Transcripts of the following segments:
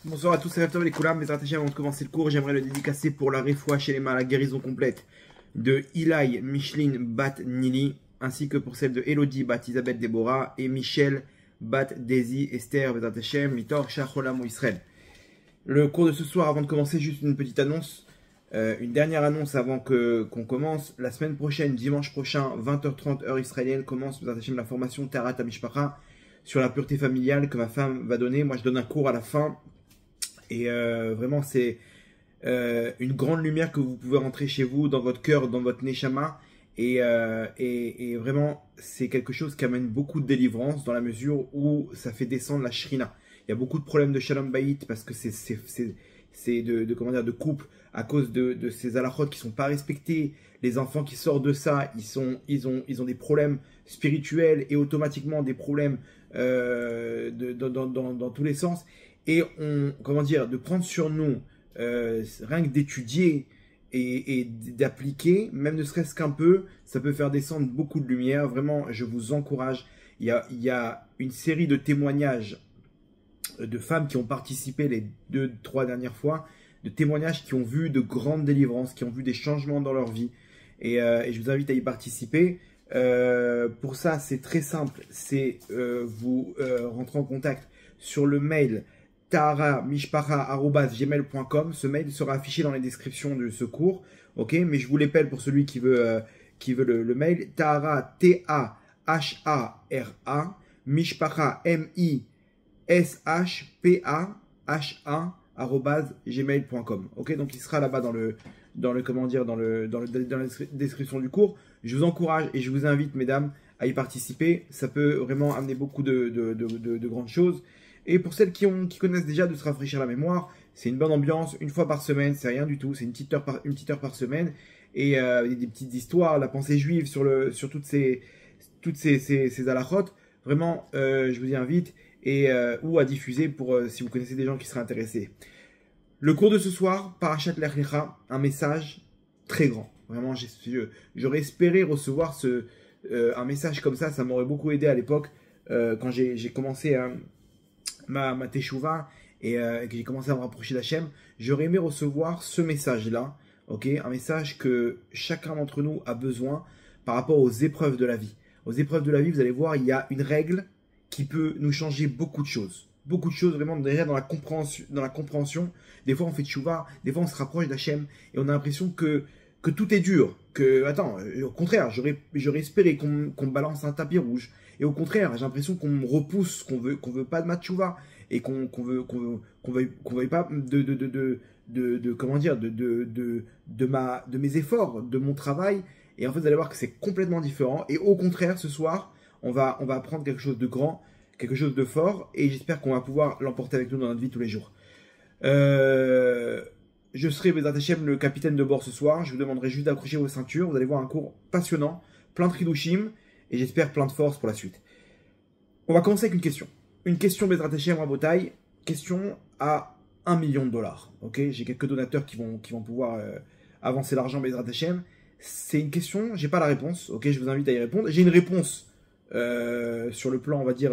Bonsoir à tous, c'est les Koulam. Mes attachés, avant de commencer le cours, j'aimerais le dédicacer pour la réfoua chez les mains, la guérison complète de Ilaï Micheline Bat Nili, ainsi que pour celle de Elodie Bat Isabelle Déborah et Michel Bat Daisy Esther Bezatachem Mitor Shacholam Israël. Le cours de ce soir, avant de commencer, juste une petite annonce, une dernière annonce avant qu'on commence. La semaine prochaine, dimanche prochain, 20h30 heure israélienne, commence Bezatachem la formation Tarat Mishpacha sur la pureté familiale que ma femme va donner. Moi, je donne un cours à la fin. Et vraiment, c'est une grande lumière que vous pouvez rentrer chez vous, dans votre cœur, dans votre neshama. Et vraiment, c'est quelque chose qui amène beaucoup de délivrance dans la mesure où ça fait descendre la shrina. Il y a beaucoup de problèmes de shalom bayit parce que c'est de couple à cause de ces halachot qui sont pas respectés. Les enfants qui sortent de ça, ils ont des problèmes spirituels et automatiquement des problèmes dans tous les sens. Et de prendre sur nous, rien que d'étudier et d'appliquer, même ne serait-ce qu'un peu, ça peut faire descendre beaucoup de lumière. Vraiment, je vous encourage. Il y a une série de témoignages de femmes qui ont participé les 2-3 dernières fois, de témoignages qui ont vu de grandes délivrances, qui ont vu des changements dans leur vie. Et je vous invite à y participer. Pour ça, c'est très simple. C'est vous rentrez en contact sur le mail taharamishpacha@gmail.com. Ce mail sera affiché dans les descriptions de ce cours, ok? Mais je vous l'épelle pour celui qui veut le mail. Tahara, T-A-H-A-R-A, Mishpacha, M-I-S-H-P-A-H-A, @gmail.com. Ok? Donc il sera là-bas dans la description du cours. Je vous encourage et je vous invite, mesdames, à y participer. Ça peut vraiment amener beaucoup de grandes choses. Et pour celles qui connaissent déjà, de se rafraîchir la mémoire, c'est une bonne ambiance, une fois par semaine, c'est rien du tout, c'est une petite heure par semaine, et des petites histoires, la pensée juive sur toutes ces halachot. Vraiment, je vous y invite, ou à diffuser si vous connaissez des gens qui seraient intéressés. Le cours de ce soir, Parashat Lech Lecha, un message très grand. Vraiment, j'aurais espéré recevoir un message comme ça m'aurait beaucoup aidé à l'époque, quand j'ai commencé ma teshuva et que j'ai commencé à me rapprocher d'Hachem. J'aurais aimé recevoir ce message-là, ok, un message que chacun d'entre nous a besoin par rapport aux épreuves de la vie. Aux épreuves de la vie, vous allez voir, il y a une règle qui peut nous changer beaucoup de choses. Beaucoup de choses, vraiment, déjà dans la compréhension. Des fois, on fait teshuva, des fois, on se rapproche d'Hachem et on a l'impression que tout est dur. Au contraire, j'aurais espéré qu'on me balance un tapis rouge. Et au contraire, j'ai l'impression qu'on me repousse, qu'on veut pas de ma teshuva et qu'on veuille pas de mes efforts, de mon travail. Et en fait, vous allez voir que c'est complètement différent. Et au contraire, ce soir, on va apprendre quelque chose de grand, quelque chose de fort. Et j'espère qu'on va pouvoir l'emporter avec nous dans notre vie tous les jours. Je serai, Bezrat Hashem, le capitaine de bord ce soir. Je vous demanderai juste d'accrocher vos ceintures. Vous allez voir un cours passionnant, plein de chidushim, et j'espère plein de force pour la suite. On va commencer avec une question. Une question, Bezrat Hashem, Rabotai. Question à $1 million. Ok, j'ai quelques donateurs qui vont pouvoir avancer l'argent, Bezrat Hashem. C'est une question, j'ai pas la réponse. Ok, je vous invite à y répondre. J'ai une réponse sur le plan, on va dire,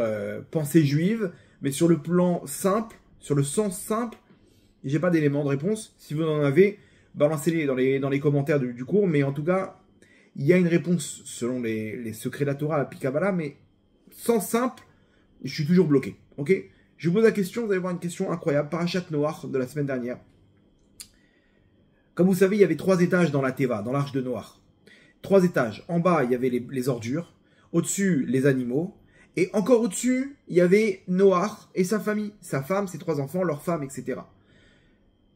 pensée juive, mais sur le plan simple, sur le sens simple, j'ai pas d'éléments de réponse. Si vous en avez, balancez-les dans les commentaires du cours. Mais en tout cas, il y a une réponse selon les secrets de la Torah, la Kabbalah, mais sans simple, je suis toujours bloqué. Ok? Je vous pose la question, vous allez voir une question incroyable. Parashat Noach de la semaine dernière. Comme vous savez, il y avait 3 étages dans la Teva, dans l'arche de Noach. 3 étages. En bas, il y avait les ordures. Au-dessus, les animaux. Et encore au-dessus, il y avait Noach et sa famille. Sa femme, ses 3 enfants, leurs femmes, etc.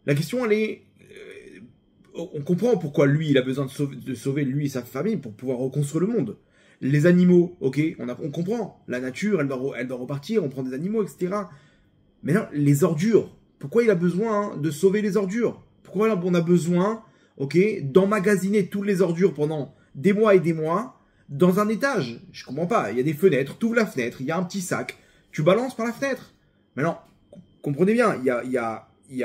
La question, elle est... on comprend pourquoi lui, il a besoin de sauver lui et sa famille pour pouvoir reconstruire le monde. Les animaux, ok, on comprend. La nature, elle doit repartir, on prend des animaux, etc. Mais non, les ordures. Pourquoi il a besoin de sauver les ordures? Pourquoi on a besoin, ok, d'emmagasiner toutes les ordures pendant des mois et des mois dans un étage? Je comprends pas. Il y a des fenêtres, tu ouvres la fenêtre, il y a un petit sac, tu balances par la fenêtre. Mais non, comprenez bien, il y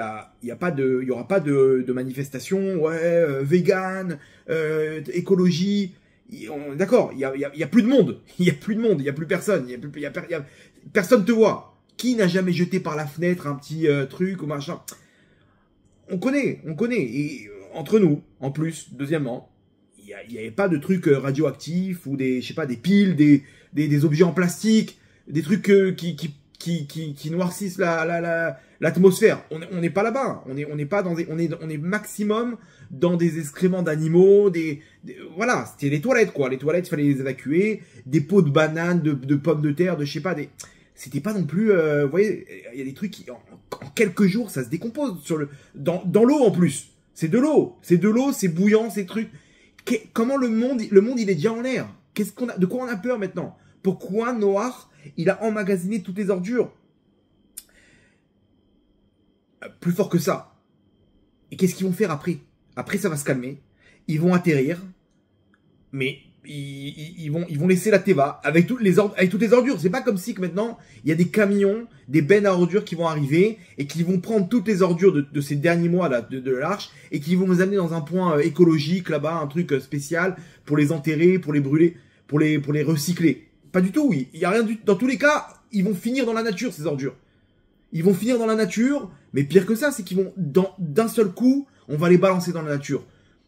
aura pas de manifestation, vegan, écologie. D'accord, il y a plus de monde, il y a plus personne, personne te voit. Qui n'a jamais jeté par la fenêtre un petit truc ou machin? On connaît. Et entre nous, en plus, deuxièmement, il n'y avait pas de trucs radioactifs ou des, je sais pas, des piles, des objets en plastique, des trucs qui noircissent l'atmosphère. On n'est pas là-bas. On est pas dans on est maximum dans des excréments d'animaux, voilà, c'était les toilettes, quoi. Les toilettes, il fallait les évacuer, des pots de bananes, de pommes de terre, de je sais pas, c'était pas non plus, vous voyez, il y a des trucs qui, en quelques jours, ça se décompose dans l'eau en plus. C'est de l'eau, c'est bouillant, ces trucs. Comment le monde, il est déjà en l'air. De quoi on a peur maintenant? Pourquoi Noah, il a emmagasiné toutes les ordures? Plus fort que ça. Et qu'est-ce qu'ils vont faire après? Après, ça va se calmer. Ils vont atterrir. Mais ils vont laisser la Teva avec toutes les ordures. C'est pas comme si que maintenant, il y a des camions, des bennes à ordures qui vont arriver et qui vont prendre toutes les ordures de ces derniers mois là, de l'arche et qui vont nous amener dans un point écologique là-bas, un truc spécial pour les enterrer, pour les brûler, pour les recycler. Pas du tout. Il y a rien dans tous les cas, ils vont finir dans la nature, ces ordures. Ils vont finir dans la nature, mais pire que ça, c'est qu'ils vont, d'un seul coup, on va les balancer dans la nature.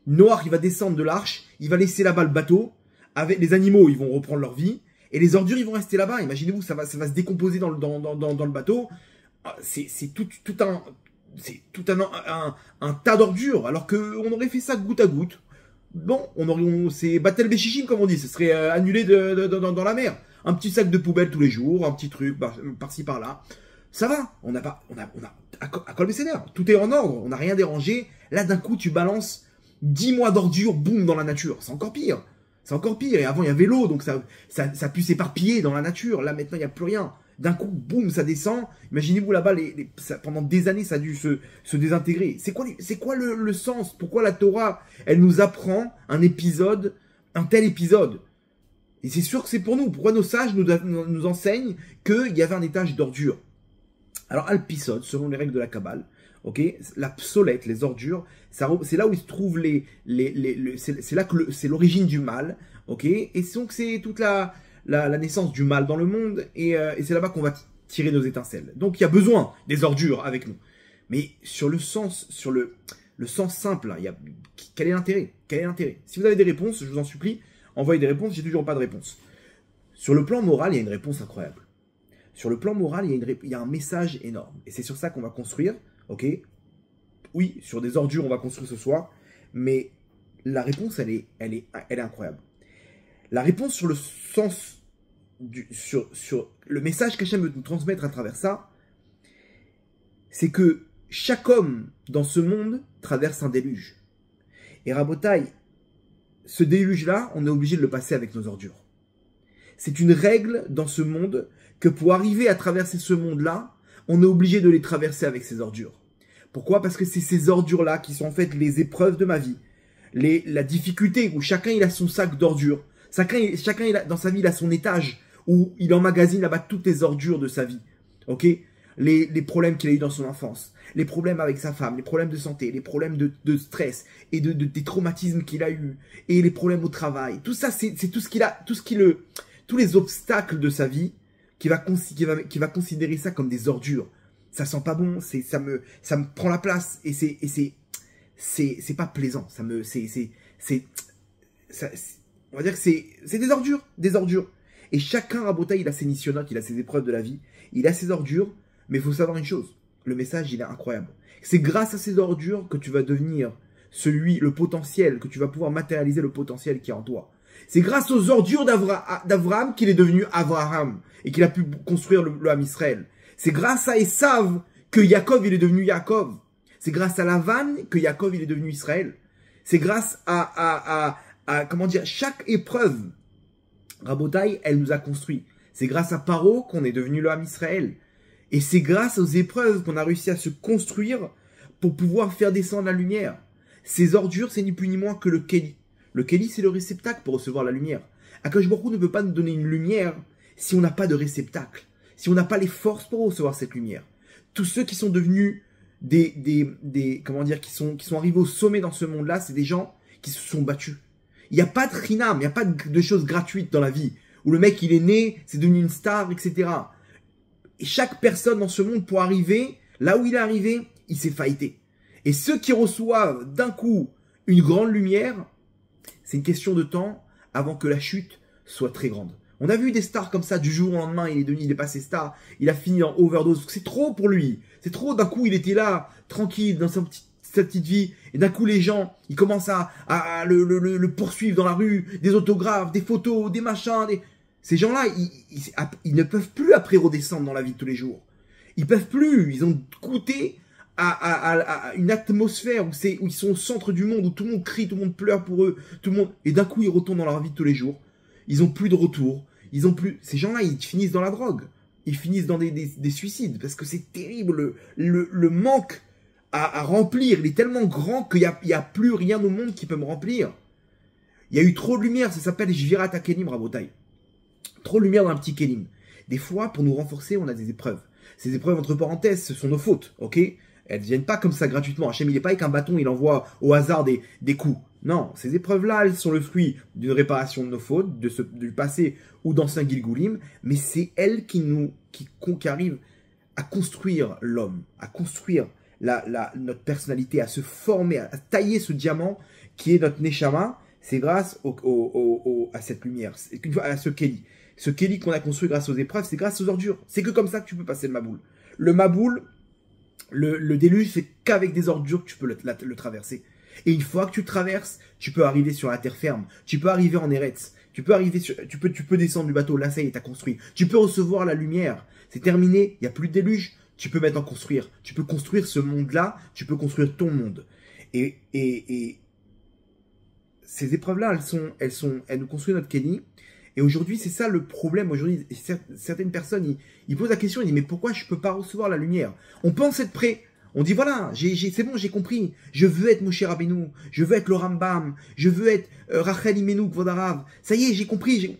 Noah, il va descendre de l'arche, il va laisser là-bas le bateau, avec les animaux, ils vont reprendre leur vie, et les ordures, ils vont rester là-bas. Imaginez-vous, ça va se décomposer dans le bateau. C'est tout un tas d'ordures, alors qu'on aurait fait ça goutte à goutte. Bon, c'est Batel Béchichim, comme on dit, ce serait annulé dans la mer. Un petit sac de poubelle tous les jours, un petit truc par-ci par-là. Ça va, on a à col bécénaire, tout est en ordre, on n'a rien dérangé. Là, d'un coup, tu balances 10 mois d'ordures, boum, dans la nature. C'est encore pire. C'est encore pire. Et avant, il y avait l'eau, donc ça a pu s'éparpiller dans la nature. Là, maintenant, il n'y a plus rien. D'un coup, boum, ça descend. Imaginez-vous là-bas, pendant des années, ça a dû se désintégrer. C'est quoi le sens? Pourquoi la Torah, elle nous apprend un tel épisode? Et c'est sûr que c'est pour nous. Pourquoi nos sages nous enseignent qu'il y avait un étage d'ordures? Alors, Alpisod, selon les règles de la Kabbale, ok, la psolète, les ordures, c'est là où il se trouve c'est là que c'est l'origine du mal, ok, et donc c'est toute la naissance du mal dans le monde, et c'est là-bas qu'on va tirer nos étincelles. Donc il y a besoin des ordures avec nous. Mais sur le sens simple, là, quel est l'intérêt? Quel est l'intérêt? Si vous avez des réponses, je vous en supplie, envoyez des réponses, j'ai toujours pas de réponse. Sur le plan moral, il y a une réponse incroyable. Sur le plan moral, il y a un message énorme. Et c'est sur ça qu'on va construire, ok? Oui, sur des ordures, on va construire ce soir. Mais la réponse, elle est incroyable. La réponse sur le sens, sur le message qu'Hachem veut nous transmettre à travers ça, c'est que chaque homme dans ce monde traverse un déluge. Et Rabotai, ce déluge-là, on est obligé de le passer avec nos ordures. C'est une règle dans ce monde que pour arriver à traverser ce monde-là, on est obligé de les traverser avec ces ordures. Pourquoi? Parce que c'est ces ordures-là qui sont en fait les épreuves de ma vie. La difficulté où chacun il a son sac d'ordures. Chacun dans sa vie, il a son étage où il emmagasine là-bas toutes les ordures de sa vie. Ok? Les problèmes qu'il a eu dans son enfance, les problèmes avec sa femme, les problèmes de santé, les problèmes de stress et des traumatismes qu'il a eu et les problèmes au travail. Tout ça, c'est tout ce qu'il a, tous les obstacles de sa vie qui va considérer ça comme des ordures. Ça sent pas bon, ça me prend la place et c'est pas plaisant. On va dire que c'est des ordures. Et chacun à Bota, il a ses nissionotes, il a ses épreuves de la vie, il a ses ordures, mais il faut savoir une chose, le message, il est incroyable. C'est grâce à ces ordures que tu vas devenir le potentiel, que tu vas pouvoir matérialiser le potentiel qui est en toi. C'est grâce aux ordures d'Abraham qu'il est devenu Abraham et qu'il a pu construire le Ham Israël. C'est grâce à Esav que Yaakov, il est devenu Yaakov. C'est grâce à Lavan que Yaakov, il est devenu Israël. C'est grâce à comment dire, chaque épreuve, Rabotai, elle nous a construit. C'est grâce à Paro qu'on est devenu le Ham Israël. Et c'est grâce aux épreuves qu'on a réussi à se construire pour pouvoir faire descendre la lumière. Ces ordures, c'est ni plus ni moins que le Kéli. Le Kéli, c'est le réceptacle pour recevoir la lumière. Akadosh Baruch Hu ne peut pas nous donner une lumière si on n'a pas de réceptacle, si on n'a pas les forces pour recevoir cette lumière. Tous ceux qui sont devenus comment dire, qui sont arrivés au sommet dans ce monde-là, c'est des gens qui se sont battus. Il n'y a pas de chinam, il n'y a pas de choses gratuites dans la vie, où le mec, il est né, c'est devenu une star, etc. chaque personne dans ce monde, pour arriver là où il est arrivé, il s'est faillité. Et ceux qui reçoivent d'un coup une grande lumière, c'est une question de temps avant que la chute soit très grande. On a vu des stars comme ça, du jour au lendemain, il est passé star, il a fini en overdose. C'est trop pour lui. C'est trop, d'un coup, il était là, tranquille, dans sa petite vie. Et d'un coup, les gens, ils commencent à le poursuivre dans la rue, des autographes, des photos, des machins. Ces gens-là, ils ne peuvent plus après redescendre dans la vie de tous les jours. Ils peuvent plus. Ils ont goûté à une atmosphère où ils sont au centre du monde, où tout le monde crie, tout le monde pleure pour eux, tout le monde. Et d'un coup, ils retournent dans leur vie de tous les jours. Ils ont plus de retour. Ils ont plus. Ces gens-là, ils finissent dans la drogue. Ils finissent dans des suicides parce que c'est terrible. Le manque à remplir, il est tellement grand qu'il y a plus rien au monde qui peut me remplir. Il y a eu trop de lumière. Ça s'appelle Jvirat Kelim, Rabotai. Trop de lumière dans un petit Kelim. Des fois, pour nous renforcer, on a des épreuves. Ces épreuves, entre parenthèses, ce sont nos fautes, ok? Elles ne viennent pas comme ça gratuitement. Hachem, il n'est pas avec un bâton, il envoie au hasard des coups. Non, ces épreuves-là, elles sont le fruit d'une réparation de nos fautes, du passé ou d'anciens Gilgoulim, mais c'est elles qui arrivent à construire l'homme, à construire notre personnalité, à se former, à tailler ce diamant qui est notre Neshama. C'est grâce à cette lumière, à ce Kéli. Ce Kéli qu'on a construit grâce aux épreuves, c'est grâce aux ordures. C'est que comme ça que tu peux passer le Maboul. Le Maboul, le déluge, c'est qu'avec des ordures que tu peux le traverser. Et une fois que tu traverses, tu peux arriver sur la terre ferme. Tu peux arriver en Eretz. Tu peux descendre du bateau. Là, ça y est, t'as construit. Tu peux recevoir la lumière. C'est terminé. Il n'y a plus de déluge. Tu peux maintenant construire. Tu peux construire ce monde-là. Tu peux construire ton monde. Et ces épreuves-là, elles nous construisent notre Kéli. Et aujourd'hui, c'est ça le problème. Aujourd'hui, certaines personnes, ils posent la question, ils disent, mais pourquoi je ne peux pas recevoir la lumière? On pense être prêt. On dit, voilà, c'est bon, j'ai compris. Je veux être Moshe Rabbeinu. Je veux être le Rambam. Je veux être Rachel Imenu, Kvodarav. Ça y est, j'ai compris.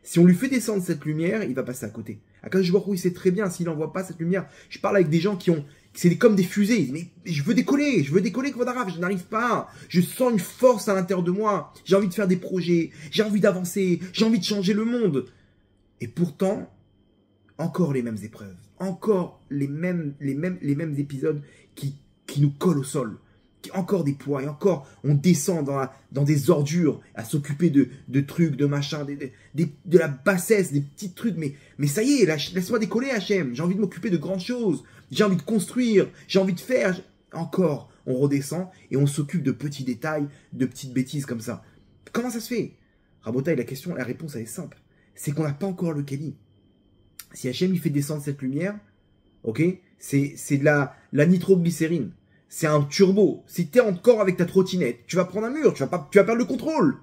Si on lui fait descendre cette lumière, il va passer à côté. Akadosh Baruch Hu, il sait très bien, s'il n'envoie pas cette lumière. Je parle avec des gens c'est comme des fusées. Ils disent, mais je veux décoller, Kvodarav, je n'arrive pas. Je sens une force à l'intérieur de moi. J'ai envie de faire des projets. J'ai envie d'avancer. J'ai envie de changer le monde. Et pourtant, encore les mêmes épreuves. Encore les mêmes épisodes qui nous collent au sol. Encore des poids, et encore on descend dans des ordures à s'occuper de trucs, de machins, de la bassesse, des petits trucs, mais ça y est, laisse-moi décoller Hachem, j'ai envie de m'occuper de grandes choses, j'ai envie de construire, j'ai envie de faire, encore on redescend et on s'occupe de petits détails, de petites bêtises comme ça. Comment ça se fait? Rabotai, la réponse elle est simple, c'est qu'on n'a pas encore le Kéli. Si Hachem il fait descendre cette lumière, ok, c'est de la nitroglycérine. C'est un turbo. Si t'es encore avec ta trottinette, tu vas prendre un mur, tu vas perdre le contrôle.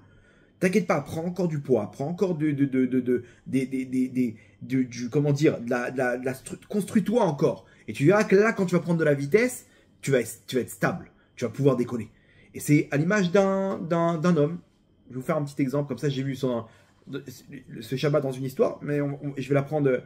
T'inquiète pas, prends encore du poids, prends encore construis-toi encore. Et tu verras que là, quand tu vas prendre de la vitesse, tu vas être stable. Tu vas pouvoir décoller. Et c'est à l'image d'un homme. Je vais vous faire un petit exemple, comme ça j'ai vu ce Shabbat dans une histoire, mais je vais la prendre,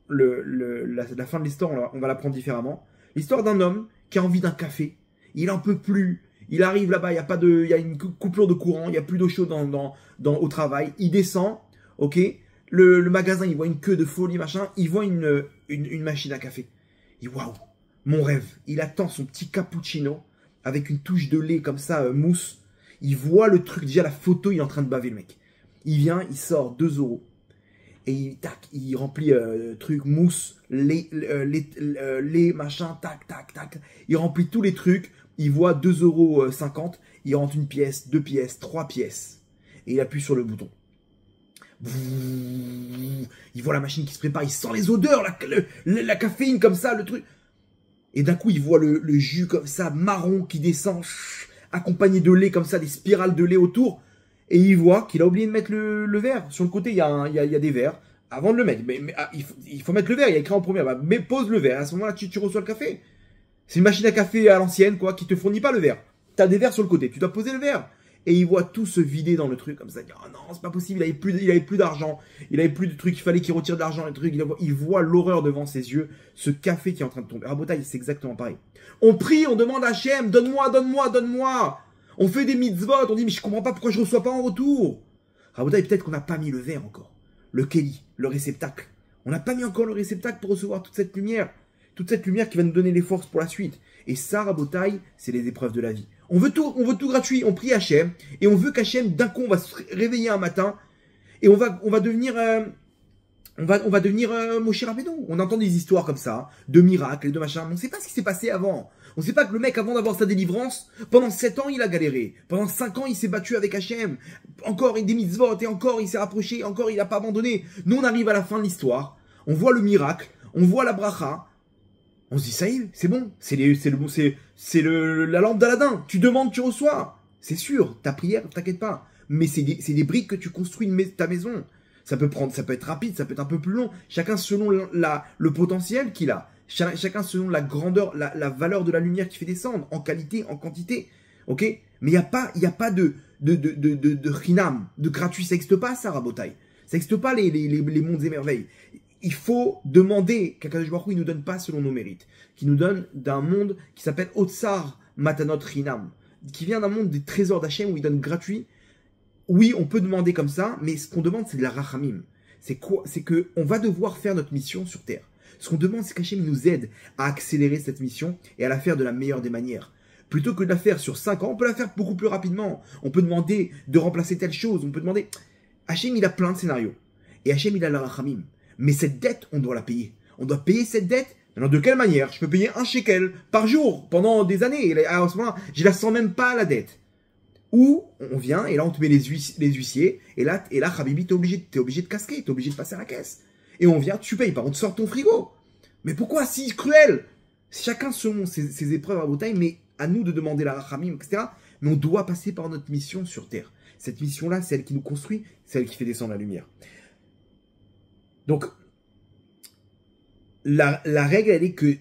la fin de l'histoire, on va la prendre différemment. L'histoire d'un homme qui a envie d'un café, il en peut plus, il arrive là-bas, il y a une coupure de courant, il n'y a plus d'eau chaude au travail, il descend, ok, le magasin, il voit une queue de folie, machin, il voit une machine à café. Il dit, waouh, mon rêve, il attend son petit cappuccino, avec une touche de lait comme ça, mousse, il voit le truc, déjà la photo, il est en train de baver le mec. Il vient, il sort 2 €. Et il remplit truc, mousse, lait, machin, tac. Il remplit tous les trucs. Il voit 2,50 €. Il rentre une pièce, 2 pièces, 3 pièces. Et il appuie sur le bouton. Il voit la machine qui se prépare. Il sent les odeurs, la caféine comme ça, le truc. Et d'un coup, il voit le jus comme ça, marron qui descend, accompagné de lait comme ça, des spirales de lait autour. Et il voit qu'il a oublié de mettre le verre. Sur le côté, il y a des verres. Avant de le mettre, il faut mettre le verre. Il y a écrit en premier. Mais pose le verre. À ce moment-là, tu reçois le café. C'est une machine à café à l'ancienne, quoi, qui te fournit pas le verre. Tu as des verres sur le côté. Tu dois poser le verre. Et il voit tout se vider dans le truc comme ça. Il dit, oh non, c'est pas possible. Il avait plus d'argent. Il avait plus de trucs. Il fallait qu'il retire de l'argent. Il voit l'horreur devant ses yeux. Ce café qui est en train de tomber. Rabotai, c'est exactement pareil. On prie, on demande à Hachem, donne-moi. On fait des mitzvot, on dit, mais je comprends pas pourquoi je reçois pas en retour. Rabotai, peut-être qu'on n'a pas mis le verre encore. Le Kéli, le réceptacle. On n'a pas mis encore le réceptacle pour recevoir toute cette lumière qui va nous donner les forces pour la suite. Et ça, Rabotaï, c'est les épreuves de la vie. On veut tout gratuit, on prie Hachem, et on veut qu'Hachem, d'un coup, on va se réveiller un matin, et on va devenir Moshe Rabbeinu. On entend des histoires comme ça, de miracles et de machin, mais on ne sait pas ce qui s'est passé avant. On ne sait pas que le mec, avant d'avoir sa délivrance, pendant 7 ans, il a galéré. Pendant 5 ans, il s'est battu avec Hachem. Encore, il des mitzvot, et encore, il s'est rapproché, encore, il n'a pas abandonné. Nous, on arrive à la fin de l'histoire, on voit le miracle, on voit la bracha, on se dit, ça y est, c'est bon, c'est la lampe d'Aladin. Tu demandes, tu reçois. C'est sûr, ta prière, t'inquiète pas. Mais c'est des briques que tu construis ta maison. Ça peut être rapide, ça peut être un peu plus long. Chacun selon le potentiel qu'il a. Chacun selon la grandeur, la valeur de la lumière qui fait descendre, en qualité, en quantité. Ok? Mais il n'y a pas de chinam, de gratuit. Ça n'existe pas, ça, Rabotaï. Ça n'existe pas les mondes et merveilles. Il faut demander qu'Akadosh Baruch Hu, il nous donne pas selon nos mérites, qu'il nous donne d'un monde qui s'appelle Otsar Matanot Rinam, qui vient d'un monde des trésors d'Hachem où il donne gratuit. Oui, on peut demander comme ça, mais ce qu'on demande, c'est de la rachamim. C'est quoi? C'est que on va devoir faire notre mission sur terre. Ce qu'on demande, c'est qu'Hachem nous aide à accélérer cette mission et à la faire de la meilleure des manières. Plutôt que de la faire sur 5 ans, on peut la faire beaucoup plus rapidement. On peut demander de remplacer telle chose. On peut demander... Hachem, il a plein de scénarios. Et Hachem, il a la rachamim. Mais cette dette, on doit la payer. On doit payer cette dette. Alors de quelle manière? Je peux payer 1 shekel par jour pendant des années. Et à ce moment-là, je la sens même pas, la dette. Ou on vient et là on te met les huissiers. Et là Habibi, t'es obligé de casquer. T'es obligé de passer à la caisse. Et on vient, tu payes. Par contre, sors ton frigo. Mais pourquoi si cruel? Chacun selon ses épreuves à Rabotaï, mais à nous de demander la rachamim, etc. Mais on doit passer par notre mission sur terre. Cette mission-là, c'est elle qui nous construit. C'est elle qui fait descendre la lumière. Donc, la règle, elle est que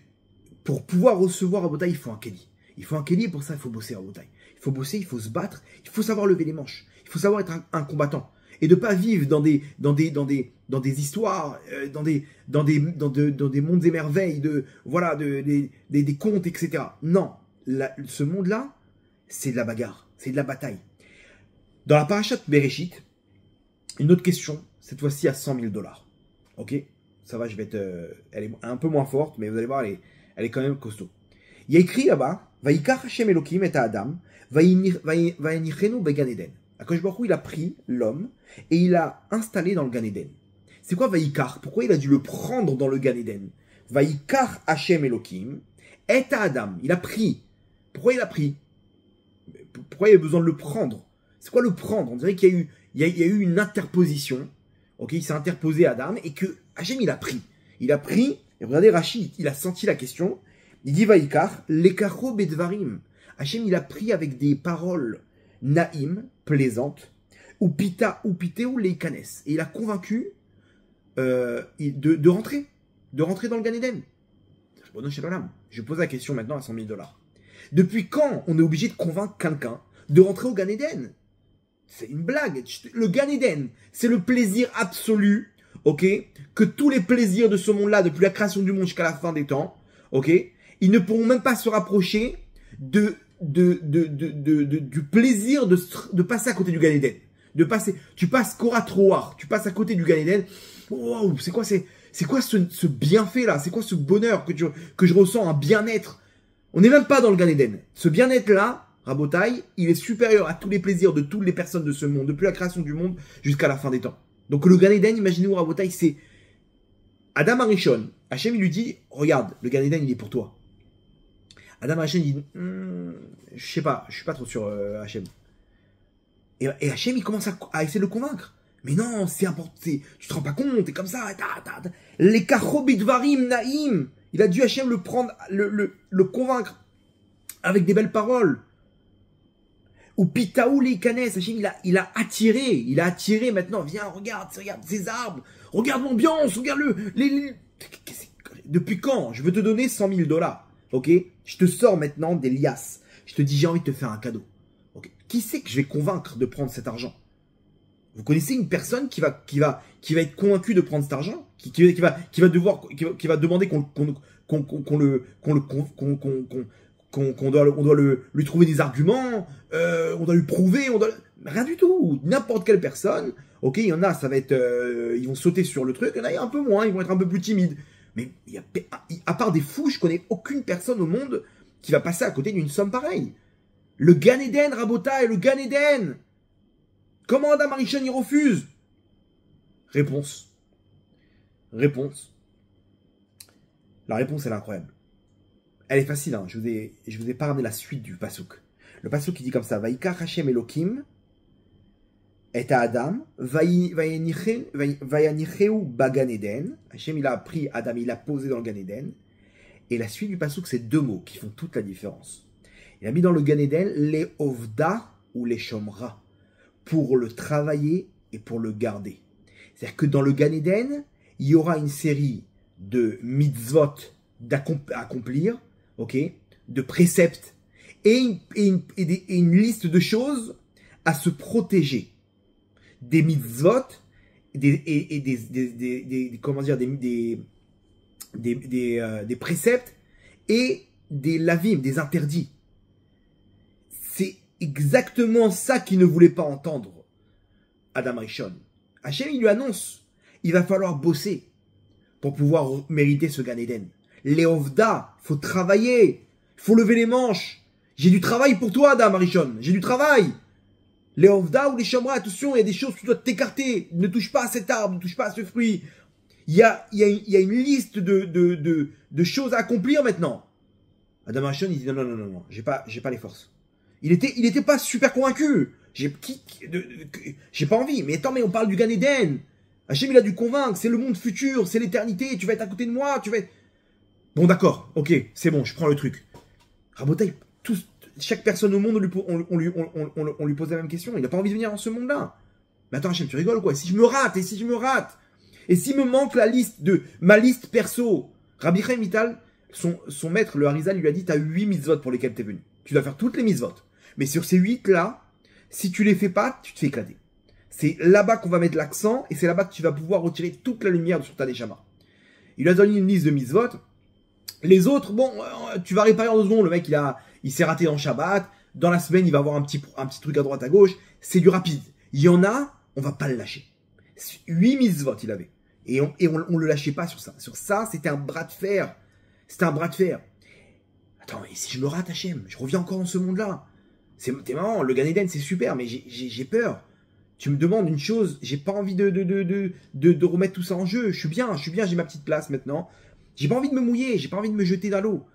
pour pouvoir recevoir Rabotaï, il faut un kéli. Il faut un kéli et pour ça, il faut bosser Rabotaï. Il faut bosser, il faut se battre, il faut savoir lever les manches. Il faut savoir être un combattant. Et de ne pas vivre dans des histoires, dans des mondes et merveilles, des contes, etc. Non, ce monde-là, c'est de la bagarre, c'est de la bataille. Dans la parashat Bereshit, une autre question, cette fois-ci à $100 000. Ok, ça va, elle est un peu moins forte, mais vous allez voir, elle est quand même costaud. Il y a écrit là-bas, Vayikach Hashem Elokim et Adam, Vayinichenu began Eden. Akadosh Baruch Hu, il a pris l'homme et il l'a installé dans le Gan Eden. C'est quoi Vayikach? Pourquoi il a dû le prendre dans le Gan Eden? Vayikach Hashem Elokim et Adam. Il a pris. Pourquoi il a pris? Pourquoi il a besoin de le prendre? C'est quoi le prendre? On dirait qu'il y a eu une interposition. Ok, il s'est interposé à Adam et que Hachem il a pris. Il a pris, et regardez Rachid, il a senti la question. Il dit Vaikar, lekacho bedvarim. Hachem il a pris avec des paroles naïm, plaisantes, ou pita, ou pité, ou leikanes. Et il a convaincu de rentrer dans le Gan Eden. Je pose la question maintenant à $100 000. Depuis quand on est obligé de convaincre quelqu'un de rentrer au Gan Eden? C'est une blague. Le Gan Eden, c'est le plaisir absolu, ok, que tous les plaisirs de ce monde-là, depuis la création du monde jusqu'à la fin des temps, ok, ils ne pourront même pas se rapprocher du plaisir de passer à côté du Gan Eden. Tu passes Koratroar, tu passes à côté du Gan Eden. Wow, c'est quoi ce bienfait-là? C'est quoi ce bonheur que je ressens, un bien-être? On n'est même pas dans le Gan Eden. Ce bien-être-là, Rabotaï, il est supérieur à tous les plaisirs de toutes les personnes de ce monde, depuis la création du monde jusqu'à la fin des temps. Donc le Gan Eden, imaginez-vous Rabotaï, c'est Adam Arishon. Hachem, il lui dit, regarde, le Gan Eden, il est pour toi. Adam Arishon, il dit, je sais pas, je suis pas trop sûr, Hachem. Et Hachem, il commence à essayer de le convaincre. Mais non, c'est important, tu te rends pas compte, t'es comme ça, les kachobidvarim naïm. Il a dû Hachem le prendre, le convaincre avec des belles paroles. Ou Pitaou les canes, Hachem, il a attiré maintenant, viens, regarde ces arbres, regarde l'ambiance, regarde depuis quand? Je veux te donner $100 000, ok? Je te sors maintenant des liasses, je te dis j'ai envie de te faire un cadeau, ok? Qui c'est que je vais convaincre de prendre cet argent? Vous connaissez une personne qui va être convaincue de prendre cet argent, qui va demander qu'on doit lui trouver des arguments, on doit lui prouver, Rien du tout. N'importe quelle personne, ok, il y en a, ça va être, ils vont sauter sur le truc, il y en a un peu moins, ils vont être un peu plus timides. Mais à part des fous, je connais aucune personne au monde qui va passer à côté d'une somme pareille. Le Gan Eden, Rabotai, le Gan Eden. Comment Adam Arishon y refuse? Réponse. La réponse, elle est incroyable. Elle est facile, hein. Je vous ai pas ramené la suite du pasuk. Le pasuk qui dit comme ça, Vaikach Hashem Elokim et à Adam, Vayanicheu Bagan Eden. Hashem, il a pris Adam, il l'a posé dans le Gan Eden. Et la suite du pasuk, c'est deux mots qui font toute la différence. Il a mis dans le Gan Eden les Ovda ou les Shomra, pour le travailler et pour le garder. C'est-à-dire que dans le Gan Eden, il y aura une série de mitzvot à accomplir, ok, de préceptes, et une liste de choses à se protéger. Des mitzvot, comment dire, des préceptes et des lavim, des interdits. C'est exactement ça qu'il ne voulait pas entendre Adam Rishon. Hachem, il lui annonce, il va falloir bosser pour pouvoir mériter ce Gan Eden. Les Ovda, faut travailler, faut lever les manches. J'ai du travail pour toi, Adam Rishon, j'ai du travail. Les Ovda ou les Shomra, attention, il y a des choses que tu dois t'écarter. Ne touche pas à cet arbre, ne touche pas à ce fruit. Il y a une liste de choses à accomplir maintenant. Adam Rishon, il dit non, j'ai pas les forces. Il était pas super convaincu. J'ai pas envie. Mais attends, mais on parle du Gan Eden. Hachem, il a dû convaincre. C'est le monde futur, c'est l'éternité. Tu vas être à côté de moi. Bon, d'accord. Ok, c'est bon, je prends le truc. Rabotai, chaque personne au monde, on lui pose la même question. Il n'a pas envie de venir dans ce monde-là. Mais attends, Hachem, tu rigoles quoi? Si je me rate, et s'il me manque ma liste perso, Rabbi Chaim Vital, son maître, le Harizal, lui a dit, t'as 8 mitzvot pour lesquels t'es venu. Tu dois faire toutes les mitzvot. Mais sur ces 8-là, si tu les fais pas, tu te fais éclater. C'est là-bas qu'on va mettre l'accent, et c'est là-bas que tu vas pouvoir retirer toute la lumière sur ta neshama. Il lui a donné une liste de mitzvot. Les autres, bon, tu vas réparer en 2 secondes. Le mec, il s'est raté en Shabbat. Dans la semaine, il va avoir un petit truc à droite, à gauche. C'est du rapide. Il y en a, on va pas le lâcher. 8 mitzvot, il avait. Et on le lâchait pas sur ça. Sur ça, c'était un bras de fer. Attends, et si je me rate, Hachem, je reviens encore dans ce monde-là. T'es marrant, le Gan Eden, c'est super, mais j'ai peur. Tu me demandes une chose, j'ai pas envie de remettre tout ça en jeu. Je suis bien, j'ai ma petite place maintenant. J'ai pas envie de me mouiller, j'ai pas envie de me jeter dans l'eau.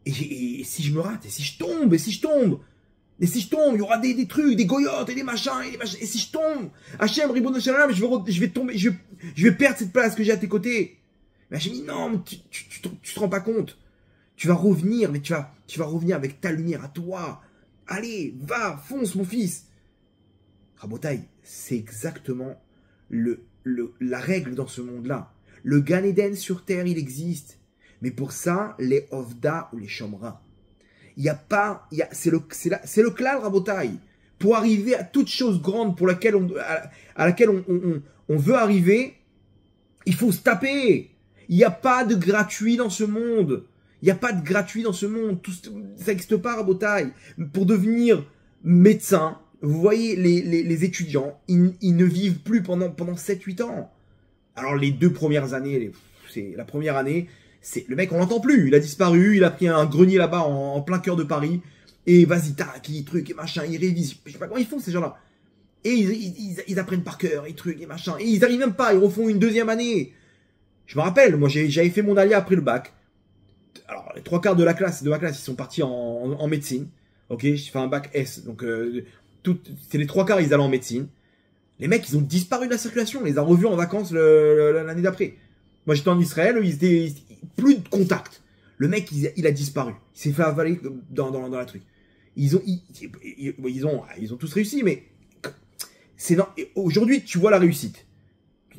Et si je me rate, et si je tombe, il y aura des trucs, des goyotes, et des machins, et si je tombe, Hachem, Ribono Shalom, je vais tomber, je vais perdre cette place que j'ai à tes côtés. Mais Hachem dit, non, mais tu te rends pas compte. Tu vas revenir, mais tu vas revenir avec ta lumière à toi. Allez, va, fonce, mon fils. Rabotai, c'est exactement la règle dans ce monde-là. Le Gan Eden sur terre, il existe. Mais pour ça, les Ovda ou les Shomra. Il n'y a pas, c'est le klal, Rabotai. Pour arriver à toute chose grande à laquelle on veut arriver, il faut se taper. Il n'y a pas de gratuit dans ce monde. Tout, ça n'existe pas, Rabotai. Pour devenir médecin, vous voyez, les étudiants, ils ne vivent plus pendant 7-8 ans. Alors, les 2 premières années, la première année, le mec, on l'entend plus. Il a disparu, il a pris un grenier là-bas en plein cœur de Paris. Et vas-y, tac, truc, et machin, ils révisent. Je sais pas comment ils font, ces gens-là. Et ils apprennent par cœur, et trucs, et machin. Et ils arrivent même pas, ils refont une 2e année. Je me rappelle, moi, j'avais fait mon alia après le bac. Alors, les 3/4 de ma classe, ils sont partis en médecine. Ok, j'ai fait un bac S. Donc, c'est les 3/4, ils allaient en médecine. Les mecs, ils ont disparu de la circulation. On les a revus en vacances l'année d'après. Moi, j'étais en Israël, plus de contact. Le mec, il a disparu. Il s'est fait avaler dans la truc. Ils ont tous réussi, mais aujourd'hui, tu vois la réussite.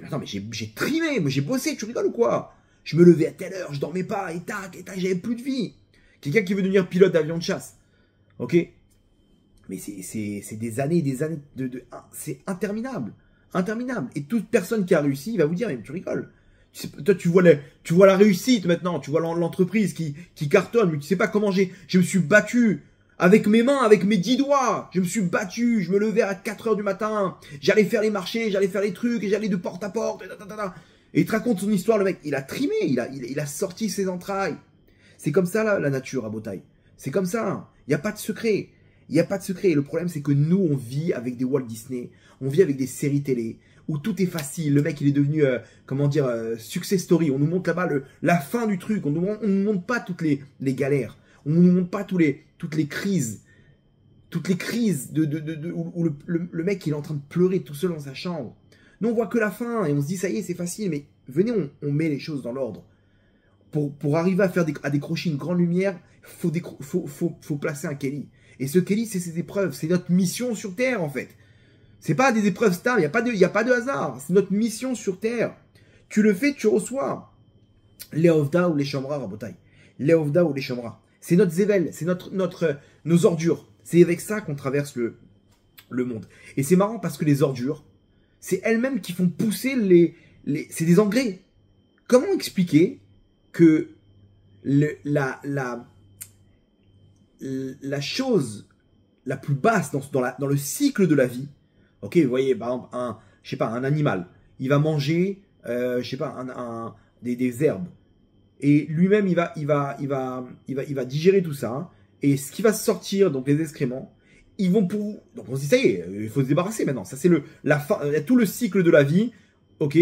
Attends, mais j'ai trimé, moi j'ai bossé, tu rigoles ou quoi? Je me levais à telle heure, je dormais pas, et tac, j'avais plus de vie. Quelqu'un qui veut devenir pilote d'avion de chasse. Ok? Mais c'est des années c'est interminable. Et toute personne qui a réussi, il va vous dire, mais tu rigoles. Toi, tu vois la réussite maintenant, tu vois l'entreprise qui cartonne, mais tu sais pas comment je me suis battu Avec mes mains, avec mes 10 doigts. Je me suis battu, je me levais à 4 heures du matin. J'allais faire les marchés, j'allais faire les trucs, et j'allais de porte à porte. Et il te raconte son histoire, le mec. Il a trimé, il a sorti ses entrailles. C'est comme ça, la nature, à Botaï. C'est comme ça. Il n'y a pas de secret. Il n'y a pas de secret. Et le problème, c'est que nous, on vit avec des Walt Disney. On vit avec des séries télé où tout est facile. Le mec, il est devenu, success story. On nous montre là-bas la fin du truc. On nous montre pas toutes les galères. On nous montre pas toutes les crises. Toutes les crises où le mec, il est en train de pleurer tout seul dans sa chambre. Nous, on voit que la fin et on se dit, ça y est, c'est facile. Mais venez, on met les choses dans l'ordre. Pour arriver à décrocher une grande lumière, faut placer un Kelly. Et ce Kelly, c'est ses épreuves. C'est notre mission sur Terre, en fait. C'est pas des épreuves stables. Il n'y a pas de hasard. C'est notre mission sur Terre. Tu le fais, tu reçois. Les Ovda ou les Shamra, Rabotai. Les Ovda ou les Shamra. C'est notre zével. C'est nos ordures. C'est avec ça qu'on traverse le monde. Et c'est marrant parce que les ordures, c'est elles-mêmes qui font pousser c'est des engrais. Comment expliquer que la chose la plus basse dans le cycle de la vie, ok, vous voyez, par exemple, un animal, il va manger, des herbes, et lui-même, il va digérer tout ça, hein, et ce qui va sortir, donc les excréments, ils vont donc on se dit, ça y est, il faut se débarrasser maintenant, ça c'est la fin, tout le cycle de la vie, ok,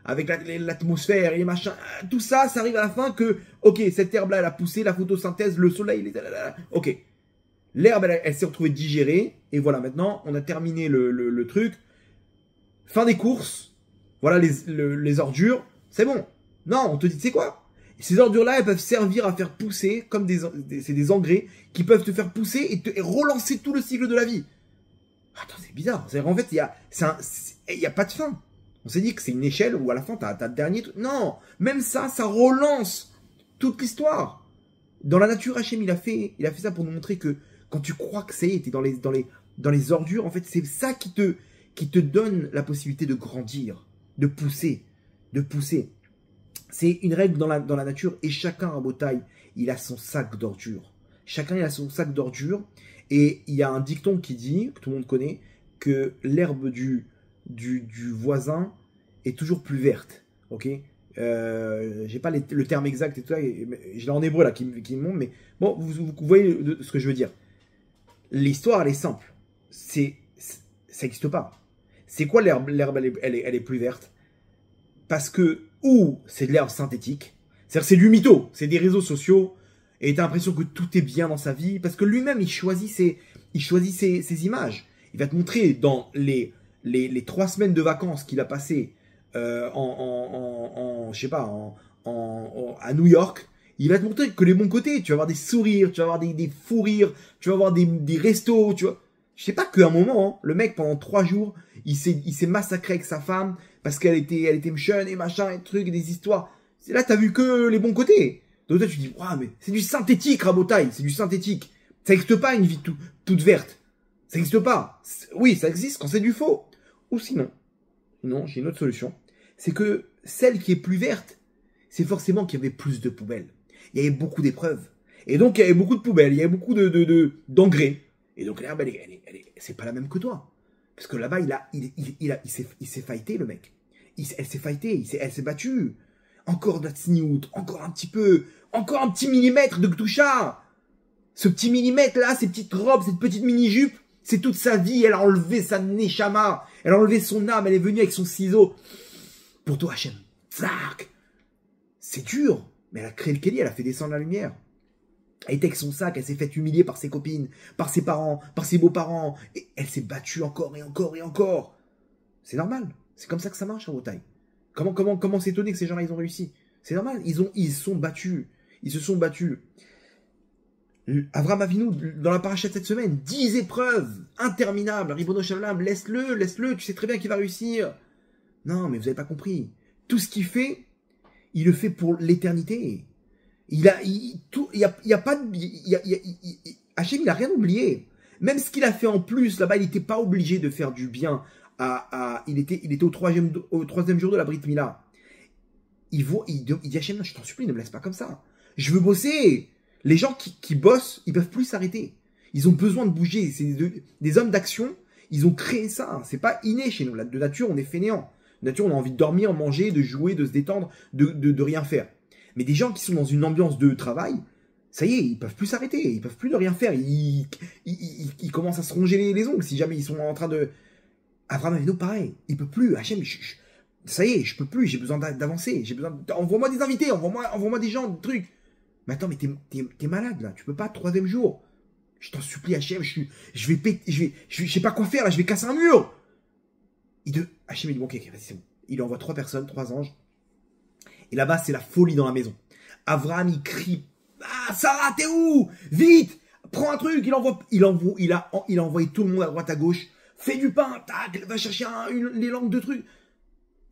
avec l'atmosphère et les machins, tout ça, ça arrive à la fin que, ok, cette herbe-là, elle a poussé, la photosynthèse, le soleil, ok. L'herbe, elle s'est retrouvée digérée, et voilà, maintenant, on a terminé le truc. Fin des courses, voilà les ordures, c'est bon. Non, on te dit, tu sais quoi? Ces ordures-là, elles peuvent servir à faire pousser, comme c'est des engrais, qui peuvent te faire pousser et relancer tout le cycle de la vie. Attends, c'est bizarre. En fait, il y a pas de fin. On s'est dit que c'est une échelle où à la fin, tu as le dernier truc. Non, même ça relance toute l'histoire. Dans la nature, Hachem, il a fait ça pour nous montrer que quand tu crois que ça y est, t'es dans les ordures, en fait, c'est ça qui te donne la possibilité de grandir, de pousser. C'est une règle dans la nature et chacun à Botaï, il a son sac d'ordures. Chacun il a son sac d'ordures et il y a un dicton qui dit, que tout le monde connaît, que l'herbe du voisin est toujours plus verte. Ok, j'ai pas le terme exact et tout ça, je l'ai en hébreu là qui me montre, mais bon, vous voyez ce que je veux dire. L'histoire, elle est simple. Ça n'existe pas. C'est quoi l'herbe? L'herbe, elle est plus verte. Parce que, ou c'est de l'herbe synthétique, c'est-à-dire c'est du mytho, c'est des réseaux sociaux, et t'as l'impression que tout est bien dans sa vie, parce que lui-même, il choisit ses images. Il va te montrer dans les 3 semaines de vacances qu'il a passées à New York, il va te montrer que les bons côtés. Tu vas avoir des sourires, tu vas avoir des fous rires, tu vas avoir des restos, tu vois. Je sais pas qu'à un moment, hein, le mec, pendant 3 jours, il s'est massacré avec sa femme parce qu'elle était jeune et machin, et trucs, et des histoires. C'est là, t'as vu que les bons côtés. Donc là, tu te dis, waouh, mais c'est du synthétique, Rabotaille, c'est du synthétique. Ça n'existe pas une vie toute verte. Ça n'existe pas. Oui, ça existe quand c'est du faux. Ou sinon, j'ai une autre solution. C'est que celle qui est plus verte, c'est forcément qu'il y avait plus de poubelles. Il y avait beaucoup d'épreuves. Et donc, il y avait beaucoup de poubelles, il y avait beaucoup d'engrais. Et donc, l'herbe, c'est pas la même que toi. Parce que là-bas, il s'est fighté, le mec. Elle s'est fightée, elle s'est battue. Encore de la tsniout, encore un petit millimètre de Gdoucha. Ce petit millimètre-là, ces petites robes, cette petite mini-jupe, c'est toute sa vie. Elle a enlevé sa neshama, elle a enlevé son âme, elle est venue avec son ciseau. Pour toi, Hachem. Tzac. C'est dur. Mais elle a créé le Kelly, elle a fait descendre la lumière. Elle était avec son sac, elle s'est fait humilier par ses copines, par ses parents, par ses beaux-parents. Et elle s'est battue encore et encore et encore. C'est normal. C'est comme ça que ça marche en Botaï. Comment s'étonner que ces gens-là, ils ont réussi? C'est normal. Ils sont battus. Ils se sont battus. Avram Avinu, dans la paracha de cette semaine, 10 épreuves interminables. Ribono Shalom, laisse-le, tu sais très bien qu'il va réussir. Non, mais vous n'avez pas compris. Tout ce qu'il fait, il le fait pour l'éternité. Hachem, il a rien oublié. Même ce qu'il a fait en plus, là-bas, il n'était pas obligé de faire du bien. Il était au troisième jour de la Brit Mila. Il dit Hachem, non, je t'en supplie, ne me laisse pas comme ça. Je veux bosser. Les gens qui bossent, ils peuvent plus s'arrêter. Ils ont besoin de bouger. C'est des hommes d'action. Ils ont créé ça. C'est pas inné chez nous. De nature, on est fainéant. De nature, on a envie de dormir, manger, de jouer, de se détendre, de rien faire. Mais des gens qui sont dans une ambiance de travail, ça y est, ils peuvent plus s'arrêter. Ils peuvent plus de rien faire. Ils commencent à se ronger les ongles si jamais ils sont en train de... Abraham Avinu, pareil. Il peut plus. Hachem, ça y est, je peux plus. J'ai besoin d'avancer. Envoie-moi des invités. Envoie-moi des gens, des trucs. Mais attends, mais t'es malade, là. Tu peux pas, 3e jour. Je t'en supplie, Hachem, je sais pas quoi faire, là, je vais casser un mur. Hachem, il dit, bon, ok, vas-y, c'est bon. Il envoie 3 personnes, 3 anges. Et là-bas, c'est la folie dans la maison. Abraham, il crie, ah, Sarah, t'es où? Vite, prends un truc. Il a envoyé tout le monde à droite, à gauche. Fais du pain, tac, va chercher les langues de trucs.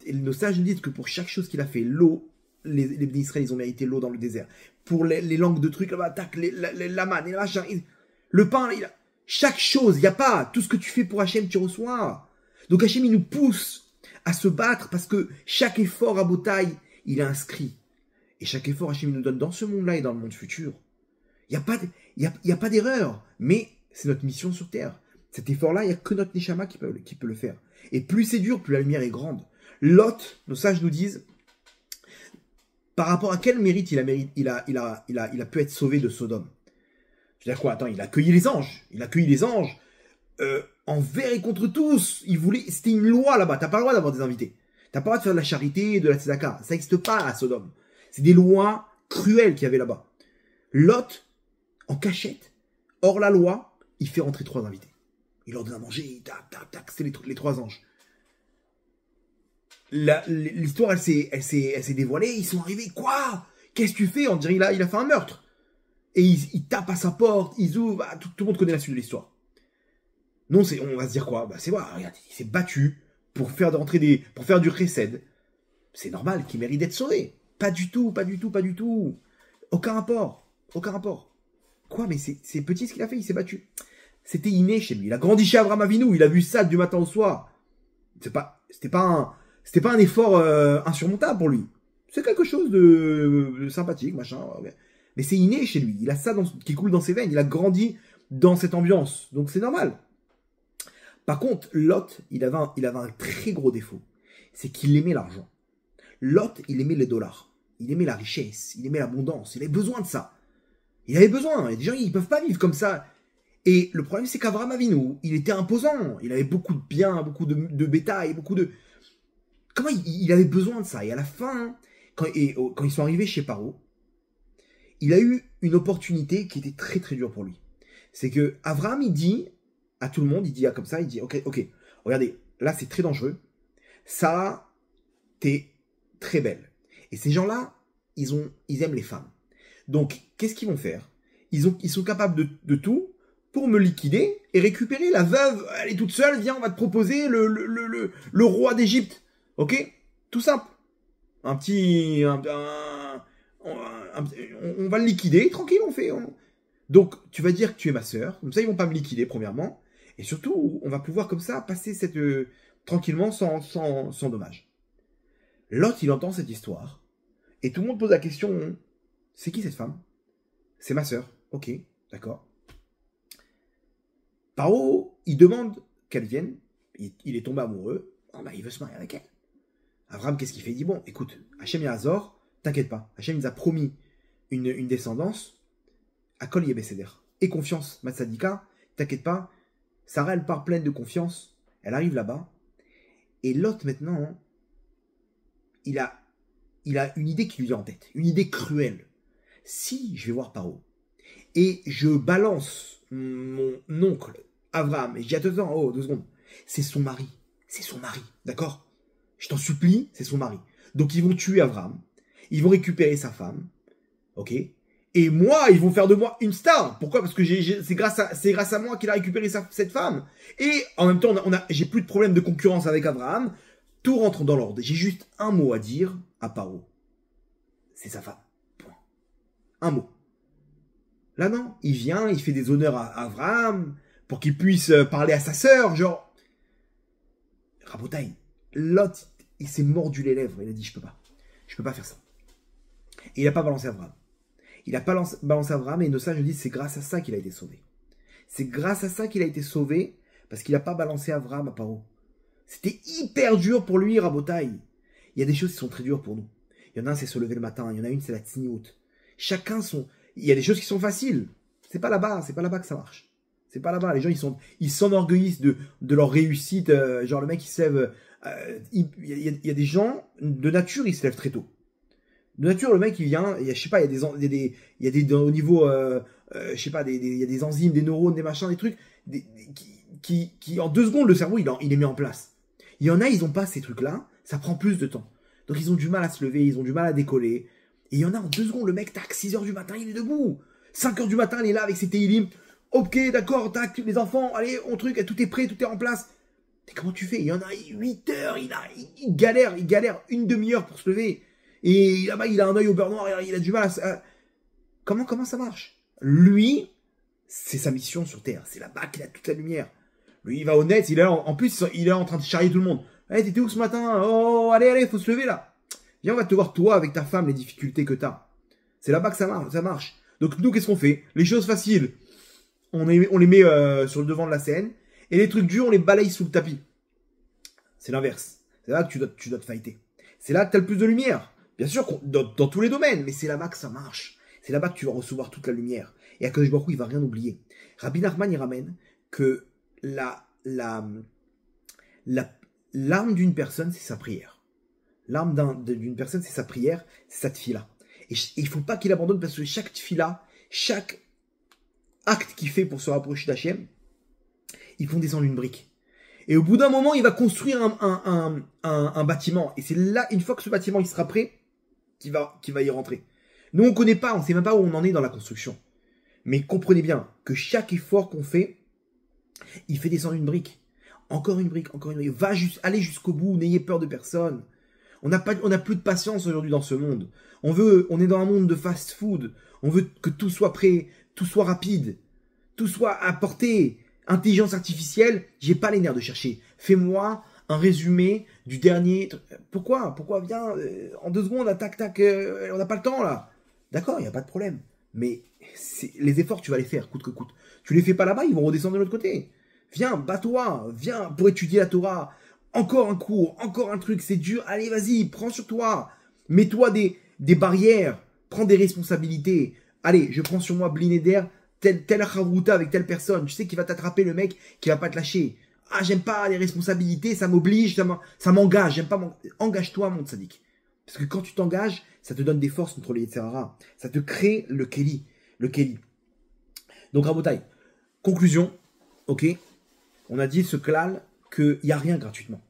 Et nos sages nous disent que pour chaque chose qu'il a fait, l'eau, les Israël, ils ont mérité l'eau dans le désert. Pour les langues de trucs, là-bas, tac, la manne, les machins, le pain, chaque chose, il n'y a pas. Tout ce que tu fais pour Hachem, tu reçois. Donc Hachem, il nous pousse à se battre parce que chaque effort à Botaï, il est inscrit. Et chaque effort, Hachem, il nous donne dans ce monde-là et dans le monde futur. Il n'y a pas d'erreur. Mais c'est notre mission sur Terre. Cet effort-là, il n'y a que notre Neshama qui peut le faire. Et plus c'est dur, plus la lumière est grande. Lot, nos sages nous disent, par rapport à quel mérite il a pu être sauvé de Sodome. Je veux dire quoi? Attends, il a accueilli les anges. Il a accueilli les anges envers et contre tous. C'était une loi là-bas. T'as pas le droit d'avoir des invités. T'as pas le droit de faire de la charité, de la tzedaka. Ça n'existe pas à Sodome. C'est des lois cruelles qu'il y avait là-bas. Lot, en cachette, hors la loi, il fait rentrer 3 invités. Il leur donne à manger, tac, tac, tac. C'est les 3 anges. L'histoire, elle s'est dévoilée. Ils sont arrivés. Quoi? Qu'est-ce que tu fais? On dirait il a fait un meurtre. Et ils tapent à sa porte, ils ouvrent, tout le monde connaît la suite de l'histoire. Non, on va se dire quoi? Bah c'est voilà, regarde, il s'est battu pour faire du chesed. C'est normal qu'il mérite d'être sauvé. Pas du tout, pas du tout, pas du tout. Aucun rapport, aucun rapport. Quoi? Mais c'est petit ce qu'il a fait, il s'est battu. C'était inné chez lui. Il a grandi chez Abraham Avinu, il a vu ça du matin au soir. C'était pas un effort insurmontable pour lui. C'est quelque chose de sympathique, machin. Mais c'est inné chez lui. Il a ça qui coule dans ses veines. Il a grandi dans cette ambiance. Donc c'est normal. Par contre, Lot, il avait un très gros défaut. C'est qu'il aimait l'argent. Lot, il aimait les dollars. Il aimait la richesse. Il aimait l'abondance. Il avait besoin de ça. Il avait besoin. Il y a des gens, ils ne peuvent pas vivre comme ça. Et le problème, c'est qu'Abraham Avinu, il était imposant. Il avait beaucoup de biens, beaucoup de bétail, beaucoup de... Comment il avait besoin de ça? Et à la fin, quand ils sont arrivés chez Paro, il a eu une opportunité qui était très très dure pour lui. C'est que Abraham, il dit à tout le monde, il dit comme ça, il dit ok, regardez, là c'est très dangereux. Sarah, t'es très belle. Et ces gens-là, ils aiment les femmes. Donc, qu'est-ce qu'ils vont faire? Ils sont capables de tout pour me liquider et récupérer la veuve. Elle est toute seule, viens, on va te proposer le roi d'Égypte. Ok? Tout simple. On va le liquider, tranquille, on fait. Donc, tu vas dire que tu es ma sœur. Comme ça, ils vont pas me liquider, premièrement. Et surtout, on va pouvoir comme ça passer tranquillement sans dommage. Lot, il entend cette histoire. Et tout le monde pose la question, c'est qui cette femme? C'est ma sœur. Ok, d'accord. Paro, il demande qu'elle vienne. Il est tombé amoureux. Oh, bah, il veut se marier avec elle. Abraham, qu'est-ce qu'il fait? Il dit, bon, écoute, Hachem et Hazor, t'inquiète pas. Hachem nous a promis une descendance à Kol Yebeseder. Et confiance, Matsadika, t'inquiète pas. Sarah, elle part pleine de confiance. Elle arrive là-bas. Et Lot, maintenant, il a une idée qui lui vient en tête. Une idée cruelle. Si je vais voir Paro et je balance mon oncle Abraham, et je dis, attends, oh, 2 secondes. C'est son mari. C'est son mari. D'accord? Je t'en supplie, c'est son mari. Donc ils vont tuer Abraham. Ils vont récupérer sa femme. Ok? Et moi, ils vont faire de moi une star. Pourquoi? Parce que c'est grâce à moi qu'il a récupéré cette femme. Et en même temps, j'ai plus de problème de concurrence avec Abraham. Tout rentre dans l'ordre. J'ai juste un mot à dire à Paro. C'est sa femme. Point. Un mot. Là, non. Il vient, il fait des honneurs à Abraham pour qu'il puisse parler à sa sœur. Genre, Rabotaï, Lot, il s'est mordu les lèvres. Il a dit, je peux pas. Je peux pas faire ça. Et il n'a pas balancé Abraham. Il n'a pas balancé Abraham et nos sages nous disent c'est grâce à ça qu'il a été sauvé. C'est grâce à ça qu'il a été sauvé, parce qu'il n'a pas balancé Avram à Paro. C'était hyper dur pour lui, Rabotaï. Il y a des choses qui sont très dures pour nous. Il y en a un, c'est se lever le matin. Il y en a une, c'est la tsniout. Chacun son... Il y a des choses qui sont faciles. C'est pas là-bas que ça marche. C'est pas là-bas. Les gens, ils s'enorgueillissent de leur réussite. Genre, le mec, il se lève... il y a des gens, de nature, ils se lèvent très tôt. De nature, le mec, il vient... Je sais pas, il y a des au niveau... je sais pas, il y a des enzymes, des neurones, des machins, des trucs... Qui en 2 secondes, le cerveau, il est mis en place. Il y en a, ils n'ont pas ces trucs-là. Ça prend plus de temps. Donc, ils ont du mal à se lever, ils ont du mal à décoller. Et il y en a en 2 secondes, le mec, tac, 6 h du matin, il est debout. 5 h du matin, il est là avec ses télim. Ok, d'accord, tac, les enfants, allez, on truc, tout est prêt, tout est en place. Et comment tu fais? Il y en a 8 heures, il galère une demi-heure pour se lever. Et là-bas, il a un œil au beurre noir, il a du mal à... Comment ça marche? Lui, c'est sa mission sur Terre. C'est là-bas qu'il a toute la lumière. Lui, il va au net, en plus, il est en train de charrier tout le monde. Hey, t'étais où ce matin? Oh, allez, faut se lever là. Viens, on va te voir toi avec ta femme, les difficultés que t'as. C'est là-bas que ça marche. Donc nous, qu'est-ce qu'on fait? Les choses faciles, on les met sur le devant de la scène. Et les trucs durs, on les balaye sous le tapis. C'est l'inverse. C'est là que tu dois te fighter. C'est là que t'as le plus de lumière. Bien sûr, dans tous les domaines, mais c'est là-bas que ça marche. C'est là-bas que tu vas recevoir toute la lumière. Et Akadosh Baruch Hu, il va rien oublier. Rabbi Nachman, il ramène que l'arme d'une personne, c'est sa prière. L'arme d'une personne, c'est sa prière, c'est sa tfila. Et il ne faut pas qu'il abandonne parce que chaque tfila, chaque acte qu'il fait pour se rapprocher d'Hachem, ils font descendre une brique. Et au bout d'un moment, il va construire un bâtiment. Et c'est là, une fois que ce bâtiment il sera prêt, qu'il va y rentrer. Nous, on ne connaît pas, on ne sait même pas où on en est dans la construction. Mais comprenez bien que chaque effort qu'on fait, il fait descendre une brique. Encore une brique, encore une brique. Allez jusqu'au bout, n'ayez peur de personne. On n'a plus de patience aujourd'hui dans ce monde. On est dans un monde de fast-food. On veut que tout soit prêt, tout soit rapide, tout soit à portée. Intelligence artificielle, j'ai pas les nerfs de chercher. Fais-moi un résumé du dernier. Pourquoi viens, en 2 secondes, tac, on n'a pas le temps là. D'accord, il n'y a pas de problème. Mais les efforts, tu vas les faire, coûte que coûte. Tu les fais pas là-bas, ils vont redescendre de l'autre côté. Viens, bats-toi, viens pour étudier la Torah. Encore un cours, encore un truc, c'est dur. Allez, vas-y, prends sur toi. Mets-toi des barrières. Prends des responsabilités. Allez, je prends sur moi Blinéder, telle chavruta avec telle personne. Tu sais qu'il va t'attraper le mec qui va pas te lâcher. Ah, j'aime pas les responsabilités, ça m'oblige, ça m'engage. J'aime pas engage-toi, mon tzaddik. Parce que quand tu t'engages, ça te donne des forces contre les Yetzirara. Ça te crée le Kéli. Donc, Rabotai, conclusion, ok. On a dit ce klal qu'il n'y a rien gratuitement.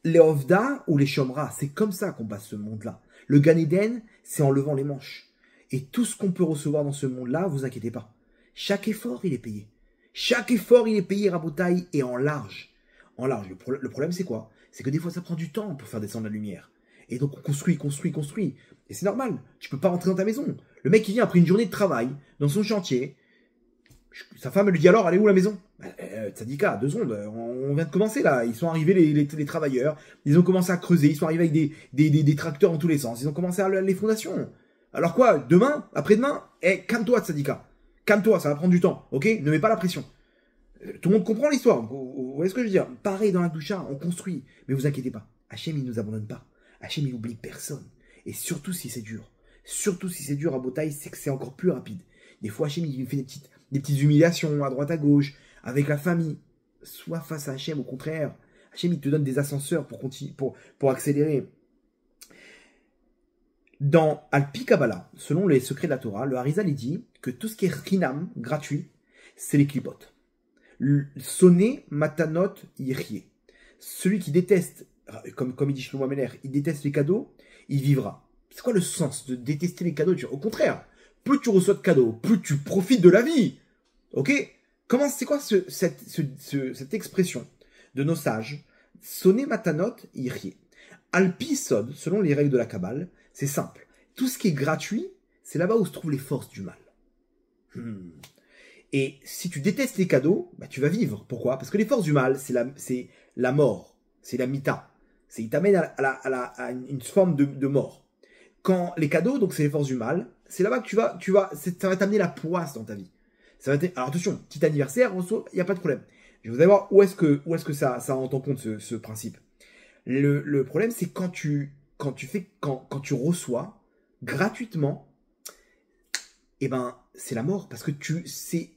Les Ovda ou les Shomra, c'est comme ça qu'on passe ce monde-là. Le Gan Eden, c'est en levant les manches. Et tout ce qu'on peut recevoir dans ce monde-là, vous inquiétez pas. Chaque effort, il est payé. Chaque effort, il est payé, Rabotai, et en large. En large. Le problème, c'est quoi? C'est que des fois, ça prend du temps pour faire descendre la lumière. Et donc, on construit. Et c'est normal. Tu peux pas rentrer dans ta maison. Le mec, il vient après une journée de travail, dans son chantier. Sa femme, elle lui dit alors, elle est où la maison? Tzadika, 2 secondes, on vient de commencer là. Ils sont arrivés, les travailleurs. Ils ont commencé à creuser. Ils sont arrivés avec des tracteurs dans tous les sens. Ils ont commencé à les fondations. Alors quoi? Demain? Après-demain? Calme-toi, Tzadika. Calme-toi, ça va prendre du temps. Ok? Ne mets pas la pression. Tout le monde comprend l'histoire. Vous voyez ce que je veux dire? Pareil dans la doucha, on construit. Mais vous inquiétez pas. Hachem, il nous abandonne pas. Hachem, il oublie personne. Et surtout si c'est dur. Surtout si c'est dur à Botaï, c'est que c'est encore plus rapide. Des fois, Hachem, il fait des petites humiliations à droite à gauche, avec la famille. Sois face à Hachem, au contraire. Hachem, il te donne des ascenseurs pour accélérer. Dans Alpi Kabbalah, selon les secrets de la Torah, le Harizal, il dit que tout ce qui est chinam, gratuit, c'est les clipotes. Sonner matanot yirye. Celui qui déteste, comme il dit Shlomo Ameler, il déteste les cadeaux, il vivra. C'est quoi le sens de détester les cadeaux? Au contraire, plus tu reçois de cadeaux, plus tu profites de la vie. Ok? C'est quoi cette expression de nos sages? Sonner matanot yirye. Alpi Sod, selon les règles de la Kabbale, c'est simple. Tout ce qui est gratuit, c'est là-bas où se trouvent les forces du mal. Et si tu détestes les cadeaux, bah, tu vas vivre. Pourquoi? Parce que les forces du mal, c'est la mort. C'est la mita. Il t'amène à une forme de mort. Quand les cadeaux, donc c'est les forces du mal, c'est là-bas que ça va t'amener la poisse dans ta vie. Ça va être... Alors attention, petit anniversaire, il n'y a pas de problème. Je vais voir où est-ce que ça rentre en compte ce principe. Le problème, c'est quand tu reçois gratuitement, eh ben, c'est la mort. Parce que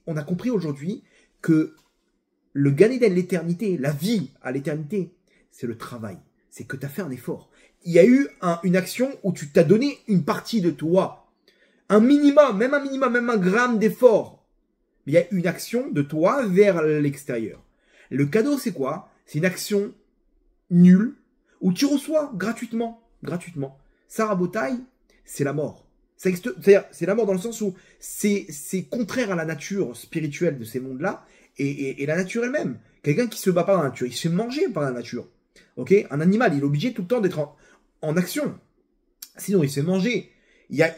on a compris aujourd'hui que le Gan Eden, l'éternité, la vie à l'éternité, c'est le travail. C'est que tu as fait un effort. Il y a eu une action où tu t'as donné une partie de toi. Un minimum, même un gramme d'effort. Il y a une action de toi vers l'extérieur. Le cadeau, c'est quoi? C'est une action nulle où tu reçois gratuitement. Sarah Botaille, c'est la mort. C'est-à-dire, c'est la mort dans le sens où c'est contraire à la nature spirituelle de ces mondes-là et la nature elle-même. Quelqu'un qui se bat pas dans la nature, il se fait manger par la nature. Ok? Un animal, il est obligé tout le temps d'être en action. Sinon, il se fait manger. Il y a,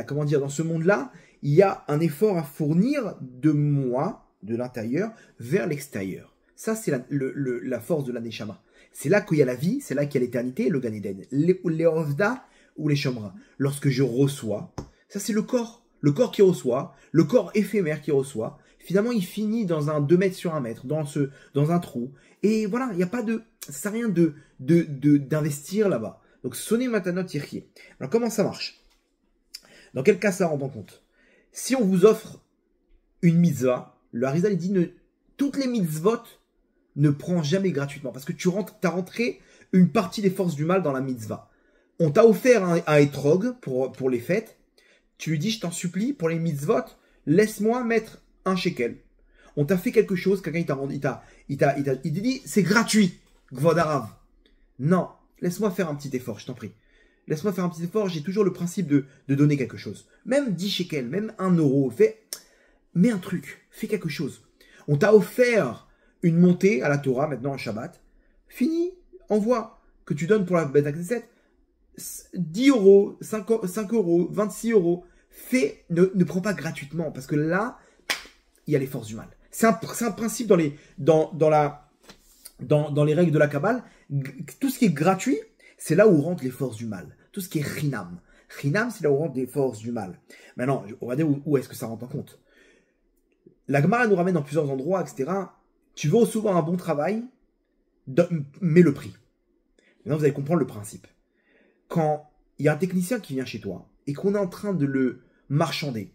comment dire, dans ce monde-là, il y a un effort à fournir de moi, de l'intérieur, vers l'extérieur. Ça, c'est la force de la Neshama. C'est là qu'il y a la vie, c'est là qu'il y a l'éternité, le Gan Eden. Les Ovda ou les Shomra. Lorsque je reçois, ça c'est le corps qui reçoit, le corps éphémère qui reçoit. Finalement, il finit dans un 2 mètres sur 1 mètre, dans un trou. Et voilà, il n'y a pas de, ça sert à rien d'investir là-bas. Donc, sonner matanot yirki. Alors, comment ça marche? Dans quel cas ça rentre en compte? Si on vous offre une mitzvah, le Harizal il dit toutes les mitzvot ne prend jamais gratuitement. Parce que tu as rentré une partie des forces du mal dans la mitzvah. On t'a offert un etrog pour les fêtes. Tu lui dis, je t'en supplie, pour les mitzvot, laisse-moi mettre un shekel. On t'a fait quelque chose, quelqu'un il t'a dit, c'est gratuit, Gvod Arav. Non, laisse-moi faire un petit effort, je t'en prie. Laisse-moi faire un petit effort, j'ai toujours le principe de donner quelque chose. Même 10 shekels, même 1 euro, mets un truc, fais quelque chose. On t'a offert une montée à la Torah, maintenant en Shabbat. Fini, envoie, que tu donnes pour la Beth Knesset, 10 euros, 5 euros, 26 euros. Ne prends pas gratuitement, parce que là, il y a les forces du mal. C'est un principe dans les règles de la Kabbale. Tout ce qui est gratuit, c'est là où rentrent les forces du mal. Tout ce qui est chinam. Chinam, c'est là où rentrent les forces du mal. Maintenant, on va dire où est-ce que ça rentre en compte. La Gemara nous ramène dans plusieurs endroits, etc. Tu veux recevoir un bon travail, mets le prix. Maintenant, vous allez comprendre le principe. Quand il y a un technicien qui vient chez toi et qu'on est en train de le marchander,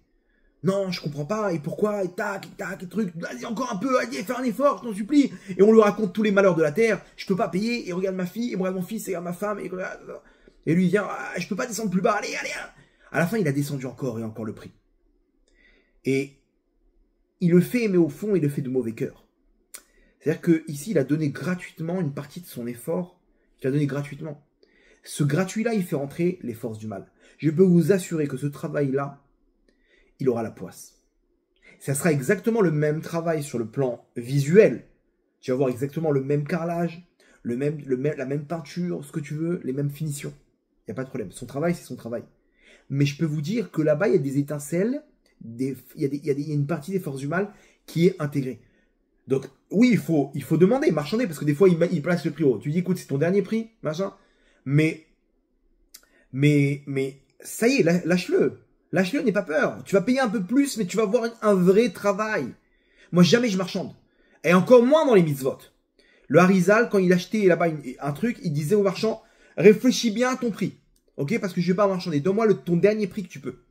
non, je comprends pas, et pourquoi, et tac, et truc, vas-y, encore un peu, allez, fais un effort, je t'en supplie. Et on lui raconte tous les malheurs de la terre, je peux pas payer, et regarde ma fille, et regarde mon fils, et regarde ma femme, et lui il vient, ah, je peux pas descendre plus bas, allez. À la fin, il a descendu encore et encore le prix. Et il le fait, mais au fond, il le fait de mauvais cœur. C'est-à-dire que ici, il a donné gratuitement une partie de son effort, il l'a donné gratuitement. Ce gratuit-là, il fait rentrer les forces du mal. Je peux vous assurer que ce travail-là, il aura la poisse. Ça sera exactement le même travail sur le plan visuel. Tu vas voir exactement le même carrelage, la même peinture, ce que tu veux, les mêmes finitions. Il n'y a pas de problème. Son travail, c'est son travail. Mais je peux vous dire que là-bas, il y a des étincelles, il y a une partie des forces du mal qui est intégrée. Donc, oui, il faut demander, marchander, parce que des fois, il place le prix haut. Tu dis, écoute, c'est ton dernier prix, machin. Mais ça y est, lâche-le. Lâche-le, n'aie pas peur. Tu vas payer un peu plus, mais tu vas avoir un vrai travail. Moi, jamais je marchande. Et encore moins dans les mitzvot. Le Harizal, quand il achetait là-bas un truc, il disait au marchand, réfléchis bien à ton prix. Ok? Parce que je vais pas marchander. Donne-moi ton dernier prix que tu peux.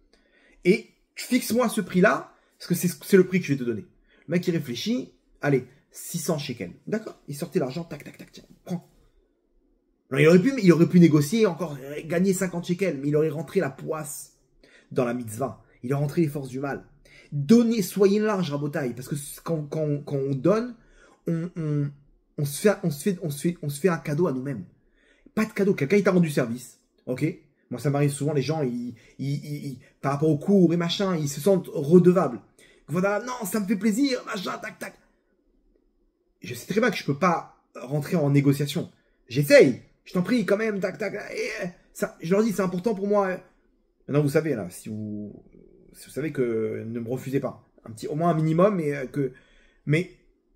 Et fixe-moi ce prix-là, parce que c'est le prix que je vais te donner. Le mec, il réfléchit. Allez, 600 shekels. D'accord? Il sortait l'argent. Tac, tiens, prends. Alors, il aurait pu négocier encore, gagner 50 shekels, mais il aurait rentré la poisse dans la mitzvah. Il a rentré les forces du mal. Donnez, soyez large, Rabotaille, parce que quand on donne, on se fait un cadeau à nous-mêmes. Pas de cadeau. Quelqu'un, il t'a rendu service. Ok? Moi, ça m'arrive souvent, les gens, par rapport au cours et machin, ils se sentent redevables. Voilà, non, ça me fait plaisir, machin, tac. Je sais très bien que je peux pas rentrer en négociation. J'essaye. Je t'en prie, quand même, tac. Et ça, je leur dis, c'est important pour moi. Maintenant, vous savez, là, si vous savez que ne me refusez pas. Au moins un minimum, mais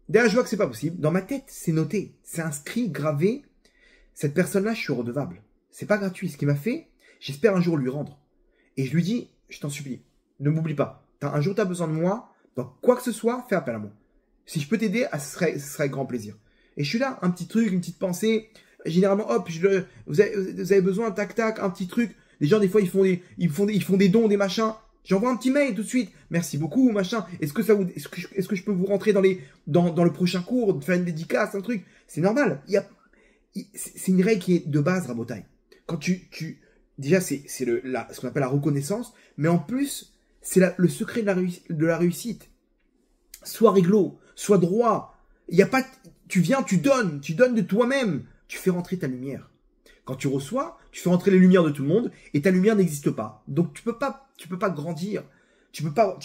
derrière, je vois que c'est pas possible. Dans ma tête, c'est noté. C'est inscrit, gravé. Cette personne-là, je suis redevable. C'est pas gratuit. Ce qu'il m'a fait, j'espère un jour lui rendre. Et je lui dis, je t'en supplie, ne m'oublie pas. Un jour, tu as besoin de moi. Donc, quoi que ce soit, fais appel à moi. Si je peux t'aider, ce serait avec grand plaisir. Et je suis là, un petit truc, une petite pensée. Généralement, hop, vous avez besoin, tac, tac, un petit truc. Les gens, des fois, ils font des dons, des machins. J'envoie un petit mail tout de suite. Merci beaucoup, machin. Est-ce que je peux vous rentrer dans le prochain cours, faire une dédicace, un truc? C'est normal. C'est une règle qui est de base, Rabotai. Quand déjà, c'est ce qu'on appelle la reconnaissance, mais en plus, c'est le secret de la réussite. Sois réglo, sois droit. Il y a pas, tu viens, tu donnes de toi-même. Tu fais rentrer ta lumière. Quand tu reçois, tu fais rentrer les lumières de tout le monde et ta lumière n'existe pas. Donc tu peux pas grandir. Tu peux pas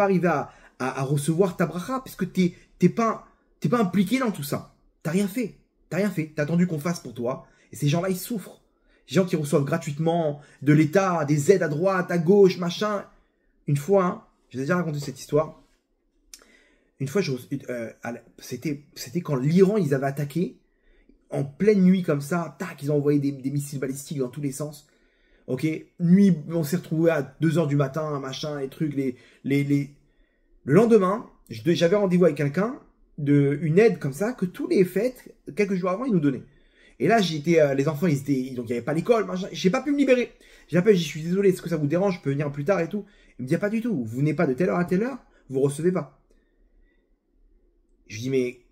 arriver à recevoir ta bracha parce que t'es pas impliqué dans tout ça. T'as rien fait. T'as attendu qu'on fasse pour toi. Et ces gens-là, ils souffrent. Les gens qui reçoivent gratuitement de l'État, des aides à droite, à gauche, machin. Une fois, hein, je vous ai déjà raconté cette histoire. Une fois, c'était quand l'Iran, ils avaient attaqué. En pleine nuit comme ça, tac, ils ont envoyé des missiles balistiques dans tous les sens. Ok, nuit, on s'est retrouvé à 2 h du matin, machin, les trucs, Le lendemain, j'avais rendez-vous avec quelqu'un, une aide comme ça, que tous les fêtes, quelques jours avant, ils nous donnaient. Et là, les enfants, donc il n'y avait pas l'école, machin, j'ai pas pu me libérer. J'appelle, je suis désolé, est-ce que ça vous dérange, je peux venir plus tard et tout. Il me dit, pas du tout, vous venez pas de telle heure à telle heure, vous recevez pas. Je lui dis, mais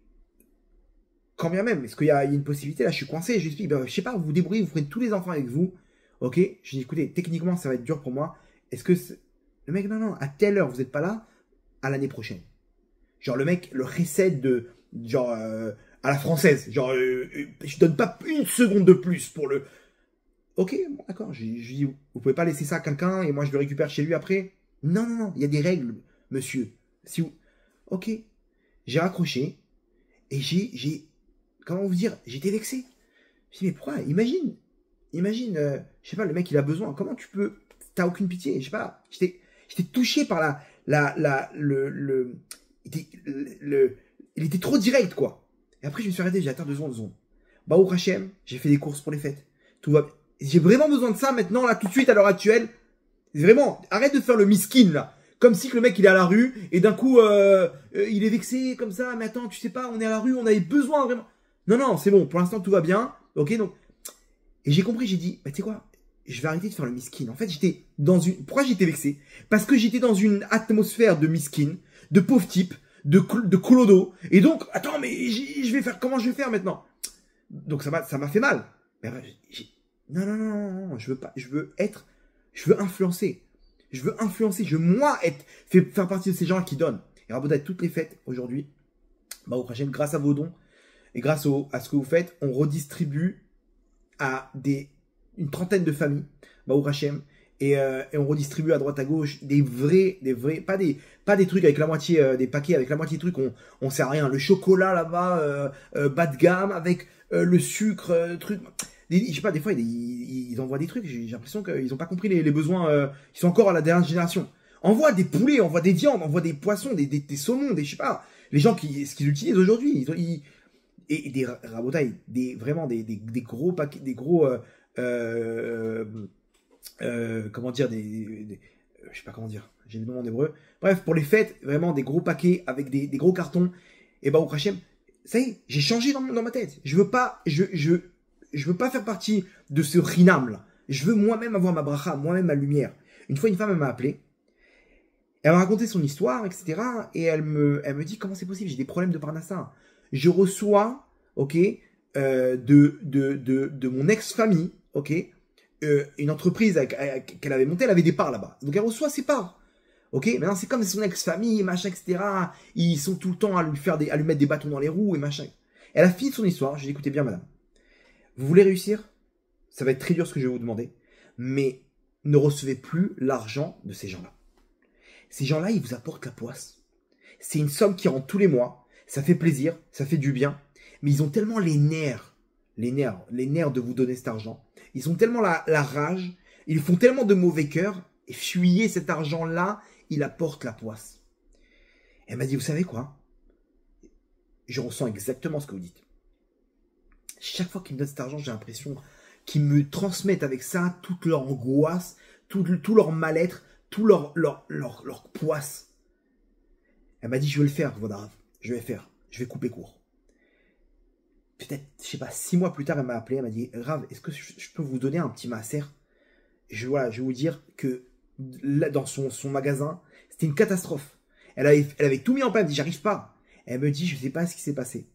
quand bien même, est-ce qu'il y a une possibilité? Là, je suis coincé. Je lui explique, je sais pas, vous vous débrouillez, vous prenez tous les enfants avec vous. Ok? Je lui dis, écoutez, techniquement, ça va être dur pour moi. Est-ce que le mec, non, à telle heure, vous n'êtes pas là, à l'année prochaine. Genre, le mec, le recette genre, à la française. Genre, je donne pas une seconde de plus pour le. Ok, bon, d'accord. Je lui dis, vous pouvez pas laisser ça à quelqu'un et moi, je le récupère chez lui après. Non, il y a des règles, monsieur. Ok. J'ai raccroché et comment vous dire, j'étais vexé. Je me dis, mais pourquoi? Imagine, je sais pas, le mec, il a besoin. Comment tu peux, t'as aucune pitié? Je sais pas, j'étais touché par il était trop direct, quoi. Et après, je me suis arrêté, j'ai attendu 2 secondes. Baruch Hashem, j'ai fait des courses pour les fêtes. Tout va bien. J'ai vraiment besoin de ça maintenant, là, tout de suite, à l'heure actuelle. Vraiment, arrête de faire le miskin, là. Comme si que le mec il est à la rue et d'un coup il est vexé comme ça. Mais attends, tu sais pas, on est à la rue, on avait besoin vraiment. Non, c'est bon. Pour l'instant tout va bien. Ok, donc et j'ai compris, j'ai dit, tu sais quoi, je vais arrêter de faire le miskin. En fait, j'étais dans une. Pourquoi j'étais vexé? Parce que j'étais dans une atmosphère de miskin, de pauvre type, de colodo. Et donc, attends, mais je vais faire. Comment je vais faire maintenant? Donc ça m'a fait mal. Mais non, je veux pas. Je veux influencer. Je veux faire partie de ces gens qui donnent. Et Rabotai, toutes les fêtes aujourd'hui, au prochain, grâce à vos dons et grâce à ce que vous faites, on redistribue à une trentaine de familles, au Hachem, et on redistribue à droite à gauche des vrais, pas des trucs avec la moitié, des paquets avec la moitié de trucs, on sert à rien. Le chocolat là-bas, bas de gamme, avec le sucre, truc. Je sais pas, des fois, ils envoient des trucs, j'ai l'impression qu'ils n'ont pas compris les besoins, ils sont encore à la dernière génération. Envoie des poulets, envoie des viandes, envoie des poissons, des saumons, je sais pas, les gens ce qu'ils utilisent aujourd'hui, et des rabotailles, vraiment des gros paquets, des gros, comment dire, je sais pas comment dire, j'ai le nom en hébreu. Bref, pour les fêtes, vraiment des gros paquets avec des gros cartons, et au Hachem, ça y est, j'ai changé dans ma tête. Je veux pas faire partie de ce rinam là. Je veux moi-même avoir ma bracha, moi-même ma lumière. Une fois, une femme, elle m'a appelé. Elle m'a raconté son histoire, etc. Et elle me dit, comment c'est possible? J'ai des problèmes de parnassa. Je reçois, ok, de mon ex-famille, ok, une entreprise qu'elle avait montée, elle avait des parts là-bas. Donc elle reçoit ses parts. Ok, maintenant c'est comme son ex-famille, machin, etc. Ils sont tout le temps à lui mettre des bâtons dans les roues et machin. Elle a fini son histoire. Je lui ai dit, écoutez bien, madame. Vous voulez réussir? Ça va être très dur ce que je vais vous demander. Mais ne recevez plus l'argent de ces gens-là. Ces gens-là, ils vous apportent la poisse. C'est une somme qui rentre tous les mois. Ça fait plaisir, ça fait du bien. Mais ils ont tellement les nerfs de vous donner cet argent. Ils ont tellement la rage. Ils font tellement de mauvais cœur. Et fuyez cet argent-là, il apporte la poisse. Elle m'a dit, vous savez quoi? Je ressens exactement ce que vous dites. Chaque fois qu'ils me donnent cet argent, j'ai l'impression qu'ils me transmettent avec ça toute leur angoisse, tout leur mal-être, tout leur poisse. Elle m'a dit, je vais le faire, Vodarav. Je vais faire. Je vais couper court. Peut-être, je sais pas, 6 mois plus tard, elle m'a appelé, elle m'a dit, Rav, est-ce que je peux vous donner un petit maaser? Je vais vous dire que là, dans son magasin, c'était une catastrophe. Elle avait tout mis en place, elle me dit, j'arrive pas. Elle me dit, je sais pas ce qui s'est passé.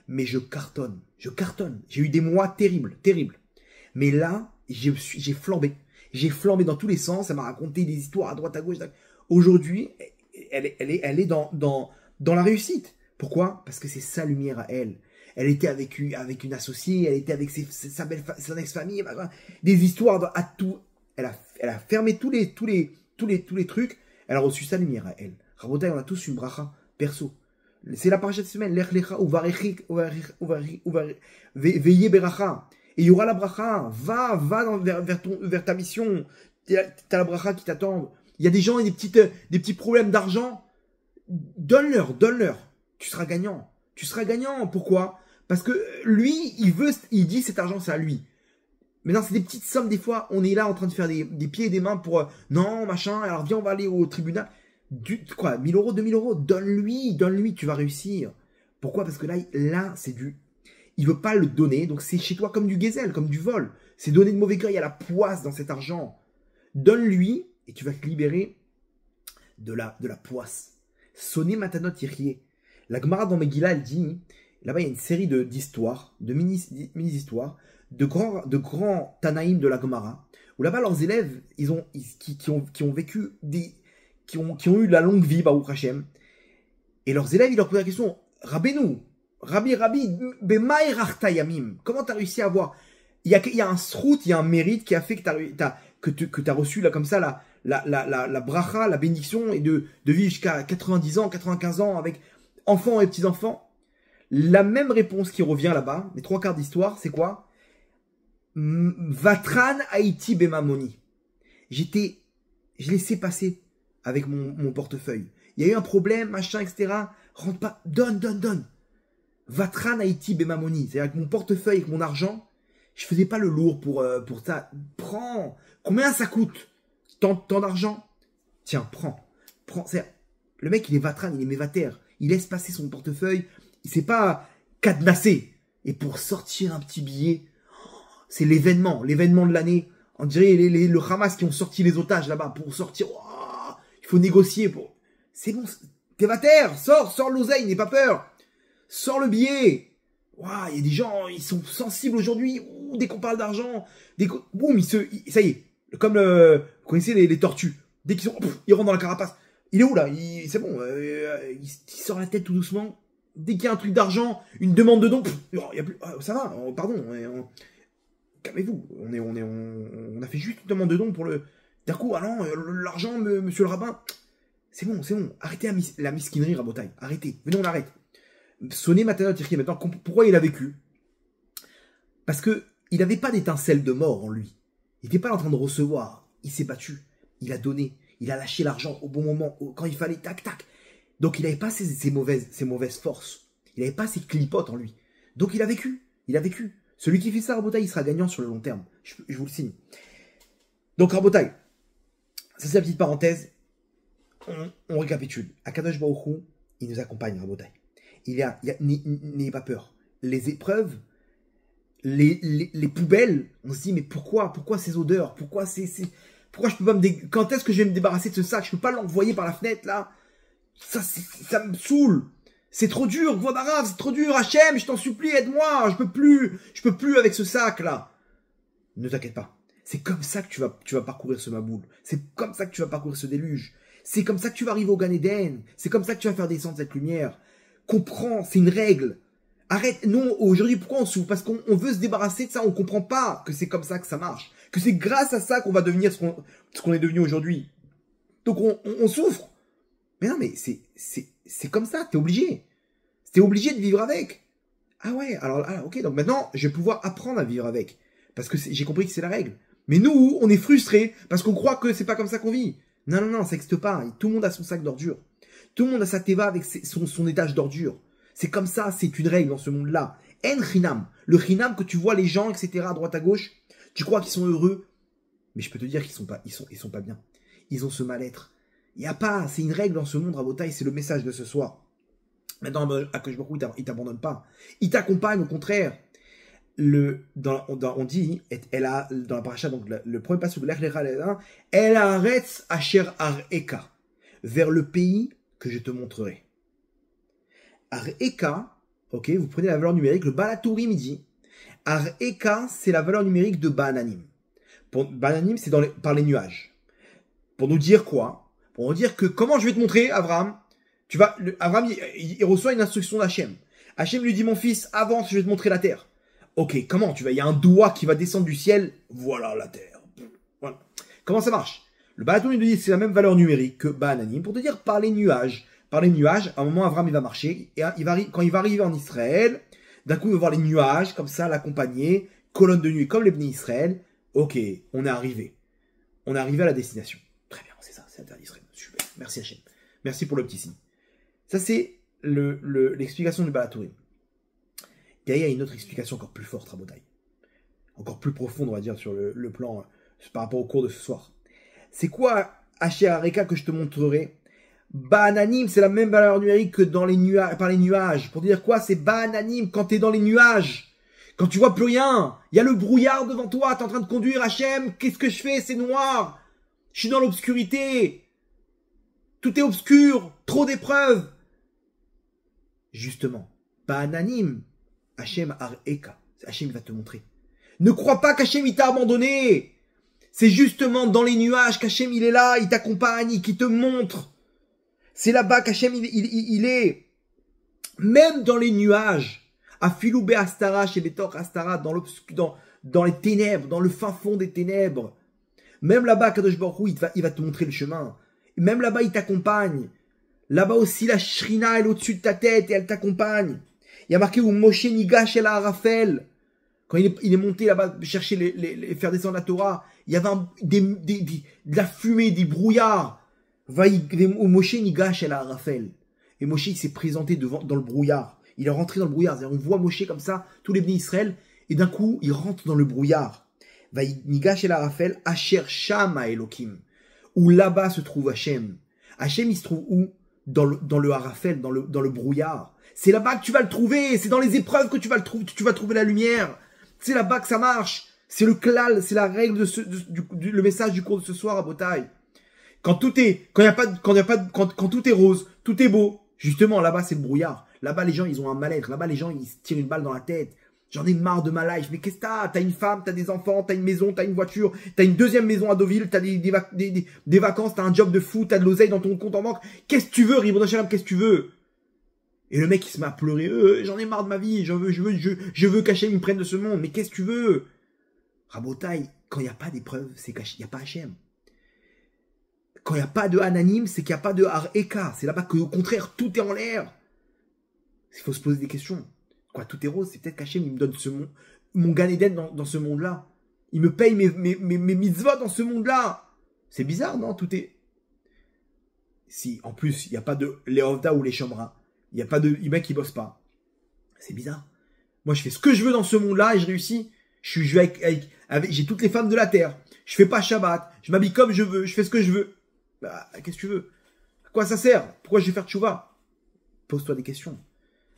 Mais je cartonne. J'ai eu des mois terribles. Mais là, j'ai flambé. J'ai flambé dans tous les sens. Elle m'a raconté des histoires à droite, à gauche. Aujourd'hui, elle est dans la réussite. Pourquoi? Parce que c'est sa lumière à elle. Elle était avec une associée, elle était avec son ex-famille, des histoires à tout. Elle a fermé tous les trucs. Elle a reçu sa lumière à elle. Rabotai, on a tous une bracha perso. C'est la paracha de semaine. Lech lecha veillez beracha. Et il y aura la bracha. Va vers ta mission. T'as la bracha qui t'attend. Il y a des gens et des petits problèmes d'argent. Donne-leur. Tu seras gagnant. Pourquoi? Parce que lui, il dit cet argent, c'est à lui. Maintenant, c'est des petites sommes, des fois, on est là en train de faire des pieds et des mains pour, non, machin, alors viens, on va aller au tribunal. 1000 euros, 2000 euros, donne-lui, tu vas réussir. Pourquoi? Parce que là, c'est il veut pas le donner, donc c'est chez toi comme du gazelle, comme du vol. C'est donner de mauvais cœur, il y a la poisse dans cet argent. Donne-lui, et tu vas te libérer de la poisse. Sonnez matanot yirye. La Gemara dans Megillah, elle dit, là-bas, il y a une série d'histoires, de mini-histoires, de grands Tanaïm de la Gemara, où là-bas, leurs élèves, qui ont vécu qui ont eu la longue vie, Baruch Hashem, et leurs élèves, ils leur posent la question, Rabbeinu, Rabbi, Bemaï Rachtayamim, comment tu as réussi à avoir, il y a un srout, il y a un mérite qui a fait que tu as reçu, là, comme ça, la bracha, la bénédiction, et de vivre jusqu'à 90 ans, 95 ans, avec enfants et petits-enfants. La même réponse qui revient là-bas, les 3 quarts d'histoire, c'est quoi? Vatran Haïti Bemamoni. Je laissais passer avec mon portefeuille. Il y a eu un problème, machin, etc. Rentre pas, donne. Vatran Haïti Bemamoni. C'est-à-dire avec mon portefeuille, avec mon argent, je faisais pas le lourd pour ça. Prends. Combien ça coûte? Tant d'argent? Tiens, prends. Le mec, il est vatran, il est mévater. Il laisse passer son portefeuille. Il s'est pas cadenassé. Et pour sortir un petit billet, c'est l'événement de l'année. On dirait le Hamas qui ont sorti les otages là-bas pour sortir. Oh, il faut négocier pour. C'est bon, t'es vater, sors l'oseille, n'aie pas peur. Sors le billet. Waouh, il y a des gens, ils sont sensibles aujourd'hui. Dès qu'on parle d'argent, boum, ça y est. Comme vous connaissez les tortues. Dès qu'ils ils rentrent dans la carapace. Il est où là? C'est bon, il sort la tête tout doucement. Dès qu'il y a un truc d'argent, une demande de don, il y a plus. Ça va, pardon. Calmez-vous. On a fait juste une demande de don pour le. D'un coup, ah non, l'argent, monsieur le rabbin. C'est bon. Arrêtez la misquinerie, Rabotai. Arrêtez. Venez, on arrête. Sonnez Matanot Yirye. Maintenant, pourquoi il a vécu? Parce que il n'avait pas d'étincelle de mort en lui. Il n'était pas en train de recevoir. Il s'est battu. Il a donné. Il a lâché l'argent au bon moment, quand il fallait, tac. Donc il n'avait pas ses mauvaises forces. Il n'avait pas ses clipotes en lui. Donc il a vécu. Celui qui fait ça, Rabotai, il sera gagnant sur le long terme. Je vous le signe. Donc Rabotai, ça c'est la petite parenthèse. On récapitule. Akadosh Baruch Hu, il nous accompagne, Rabotai. N'ayez pas peur. Les épreuves, les poubelles, on se dit, mais pourquoi ces odeurs? Pourquoi je peux pas quand est-ce que je vais me débarrasser de ce sac? Je peux pas l'envoyer par la fenêtre, là. Ça me saoule. C'est trop dur, Vodarav, c'est trop dur, Hachem, je t'en supplie, aide-moi, je peux plus avec ce sac, là. Ne t'inquiète pas. C'est comme ça que tu vas parcourir ce Maboul. C'est comme ça que tu vas parcourir ce déluge. C'est comme ça que tu vas arriver au Gan Eden. C'est comme ça que tu vas faire descendre cette lumière. Comprends, c'est une règle. Arrête, non, aujourd'hui, pourquoi on souffre? Parce qu'on veut se débarrasser de ça, on comprend pas que c'est comme ça que ça marche. Que c'est grâce à ça qu'on va devenir ce qu'on est devenu aujourd'hui. Donc on souffre. Mais non, mais c'est comme ça, t'es obligé. T'es obligé de vivre avec. Ah ouais, alors ok, donc maintenant, je vais pouvoir apprendre à vivre avec. Parce que j'ai compris que c'est la règle. Mais nous, on est frustrés parce qu'on croit que c'est pas comme ça qu'on vit. Non, ça n'existe pas. Tout le monde a son sac d'ordures. Tout le monde a sa teva avec son étage d'ordures. C'est comme ça, c'est une règle dans ce monde-là. En chinam. Le chinam que tu vois les gens, etc., à droite à gauche, tu crois qu'ils sont heureux. Mais je peux te dire qu'ils sont pas bien. ils ont ce mal-être. Il n'y a pas, c'est une règle dans ce monde, Rabotai, c'est le message de ce soir. Maintenant, Akadosh Baruch Hu, il t'abandonne pas. Il t'accompagne, au contraire. On dit, elle a, dans la paracha, donc le premier passage de l'Ech Lecha, elle arrête Asher Areka, vers le pays que je te montrerai. Areka, ok, vous prenez la valeur numérique, le Balatourim, il dit, Areka, c'est la valeur numérique de Bananim. Bananim, c'est par les nuages. Pour nous dire quoi? Pour nous dire que, comment je vais te montrer, Abraham? Abraham, il reçoit une instruction d'Hachem. Hachem lui dit, mon fils, avance, je vais te montrer la terre. Ok, comment il y a un doigt qui va descendre du ciel, voilà la terre. Voilà. Comment ça marche? Le Balatourim nous dit, c'est la même valeur numérique que Bananim, pour te dire, par les nuages. Par les nuages, à un moment, Abraham, il va marcher, et quand il va arriver en Israël, d'un coup, il va voir les nuages, comme ça, l'accompagner, colonne de nuit, comme les Bnei Israël. Ok, on est arrivé. On est arrivé à la destination. Très bien, c'est ça, c'est la terre d'Israël. Super, merci Hachem. Merci pour le petit signe. Ça, c'est l'explication du Balatourim. Il y a une autre explication encore plus forte, Rabotai. Encore plus profonde, on va dire, sur le plan, par rapport au cours de ce soir. C'est quoi, Asher Areka, que je te montrerai? Bananim, c'est la même valeur numérique que dans les nuages, par les nuages. Pour dire quoi? C'est Bananim, quand t'es dans les nuages. Quand tu vois plus rien. Il y a le brouillard devant toi, t'es en train de conduire, Hachem. Qu'est-ce que je fais? C'est noir. Je suis dans l'obscurité. Tout est obscur. Trop d'épreuves. Justement, Bananim, Hachem Areka. Hachem va te montrer. Ne crois pas qu'Hachem il t'a abandonné. C'est justement dans les nuages qu'Hachem il est là, il t'accompagne, qui te montre. C'est là-bas qu'Hachem il est. Même dans les nuages. À Filoubé Astara, chez Betor Astara, dans les ténèbres, dans le fin fond des ténèbres. Même là-bas, Kadosh Baruch Hu, il va te montrer le chemin. Même là-bas, il t'accompagne. Là-bas aussi, la Shrina, elle est au-dessus de ta tête et elle t'accompagne. Il y a marqué où Moshe Nigash el Arafel. Quand il est monté là-bas chercher faire descendre la Torah, il y avait de la fumée, des brouillards. Où Moshe Nigash el Arafel. Et Moshe, il s'est présenté dans le brouillard. Il est rentré dans le brouillard. On voit Moshe comme ça, tous les Bnei Israël, et d'un coup, il rentre dans le brouillard. Nigash el Arafel, Asher Shama Elokim. Où là-bas se trouve Hachem. Hachem, il se trouve où? Dans le Arafel, dans le brouillard. C'est là-bas que tu vas le trouver. C'est dans les épreuves que tu vas trouver la lumière. C'est là-bas que ça marche. C'est le klal, c'est la règle le message du cours de ce soir à Botaï. Quand tout est rose, tout est beau. Justement, là-bas, c'est le brouillard. Là-bas, les gens, ils ont un mal-être. Là-bas, les gens, ils se tirent une balle dans la tête. J'en ai marre de ma life. Mais qu'est-ce que t'as? T'as une femme, t'as des enfants, t'as une maison, t'as une voiture, t'as une deuxième maison à Deauville, t'as des vacances, t'as un job de fou, t'as de l'oseille dans ton compte en banque. Qu'est-ce que tu veux, Ribono Shalom, qu'est-ce que tu veux? Et le mec, il se met à pleurer. J'en ai marre de ma vie. Je veux qu'Hachem me prenne de ce monde. Mais qu'est-ce que tu veux? Rabotaï, quand il n'y a pas d'épreuve, c'est qu'il n'y a pas Hachem. Quand il n'y a pas de Ananim, c'est qu'il n'y a pas de Har-Eka. C'est là-bas qu'au contraire, tout est en l'air. Il faut se poser des questions. Quoi, tout est rose? C'est peut-être qu'Hachem, il me donne mon Gan Eden dans ce monde-là. Il me paye mes mitzvot dans ce monde-là. C'est bizarre, non? Tout est... Si, en plus, il n'y a pas de Léovda ou les Chomra. Il n'y a pas de mec qui bosse pas. C'est bizarre. Moi, je fais ce que je veux dans ce monde-là et je réussis. Je vais j'ai toutes les femmes de la terre. Je fais pas Shabbat. Je m'habille comme je veux. Je fais ce que je veux. Bah, qu'est-ce que tu veux? À quoi ça sert? Pourquoi je vais faire tchouva? Pose-toi des questions.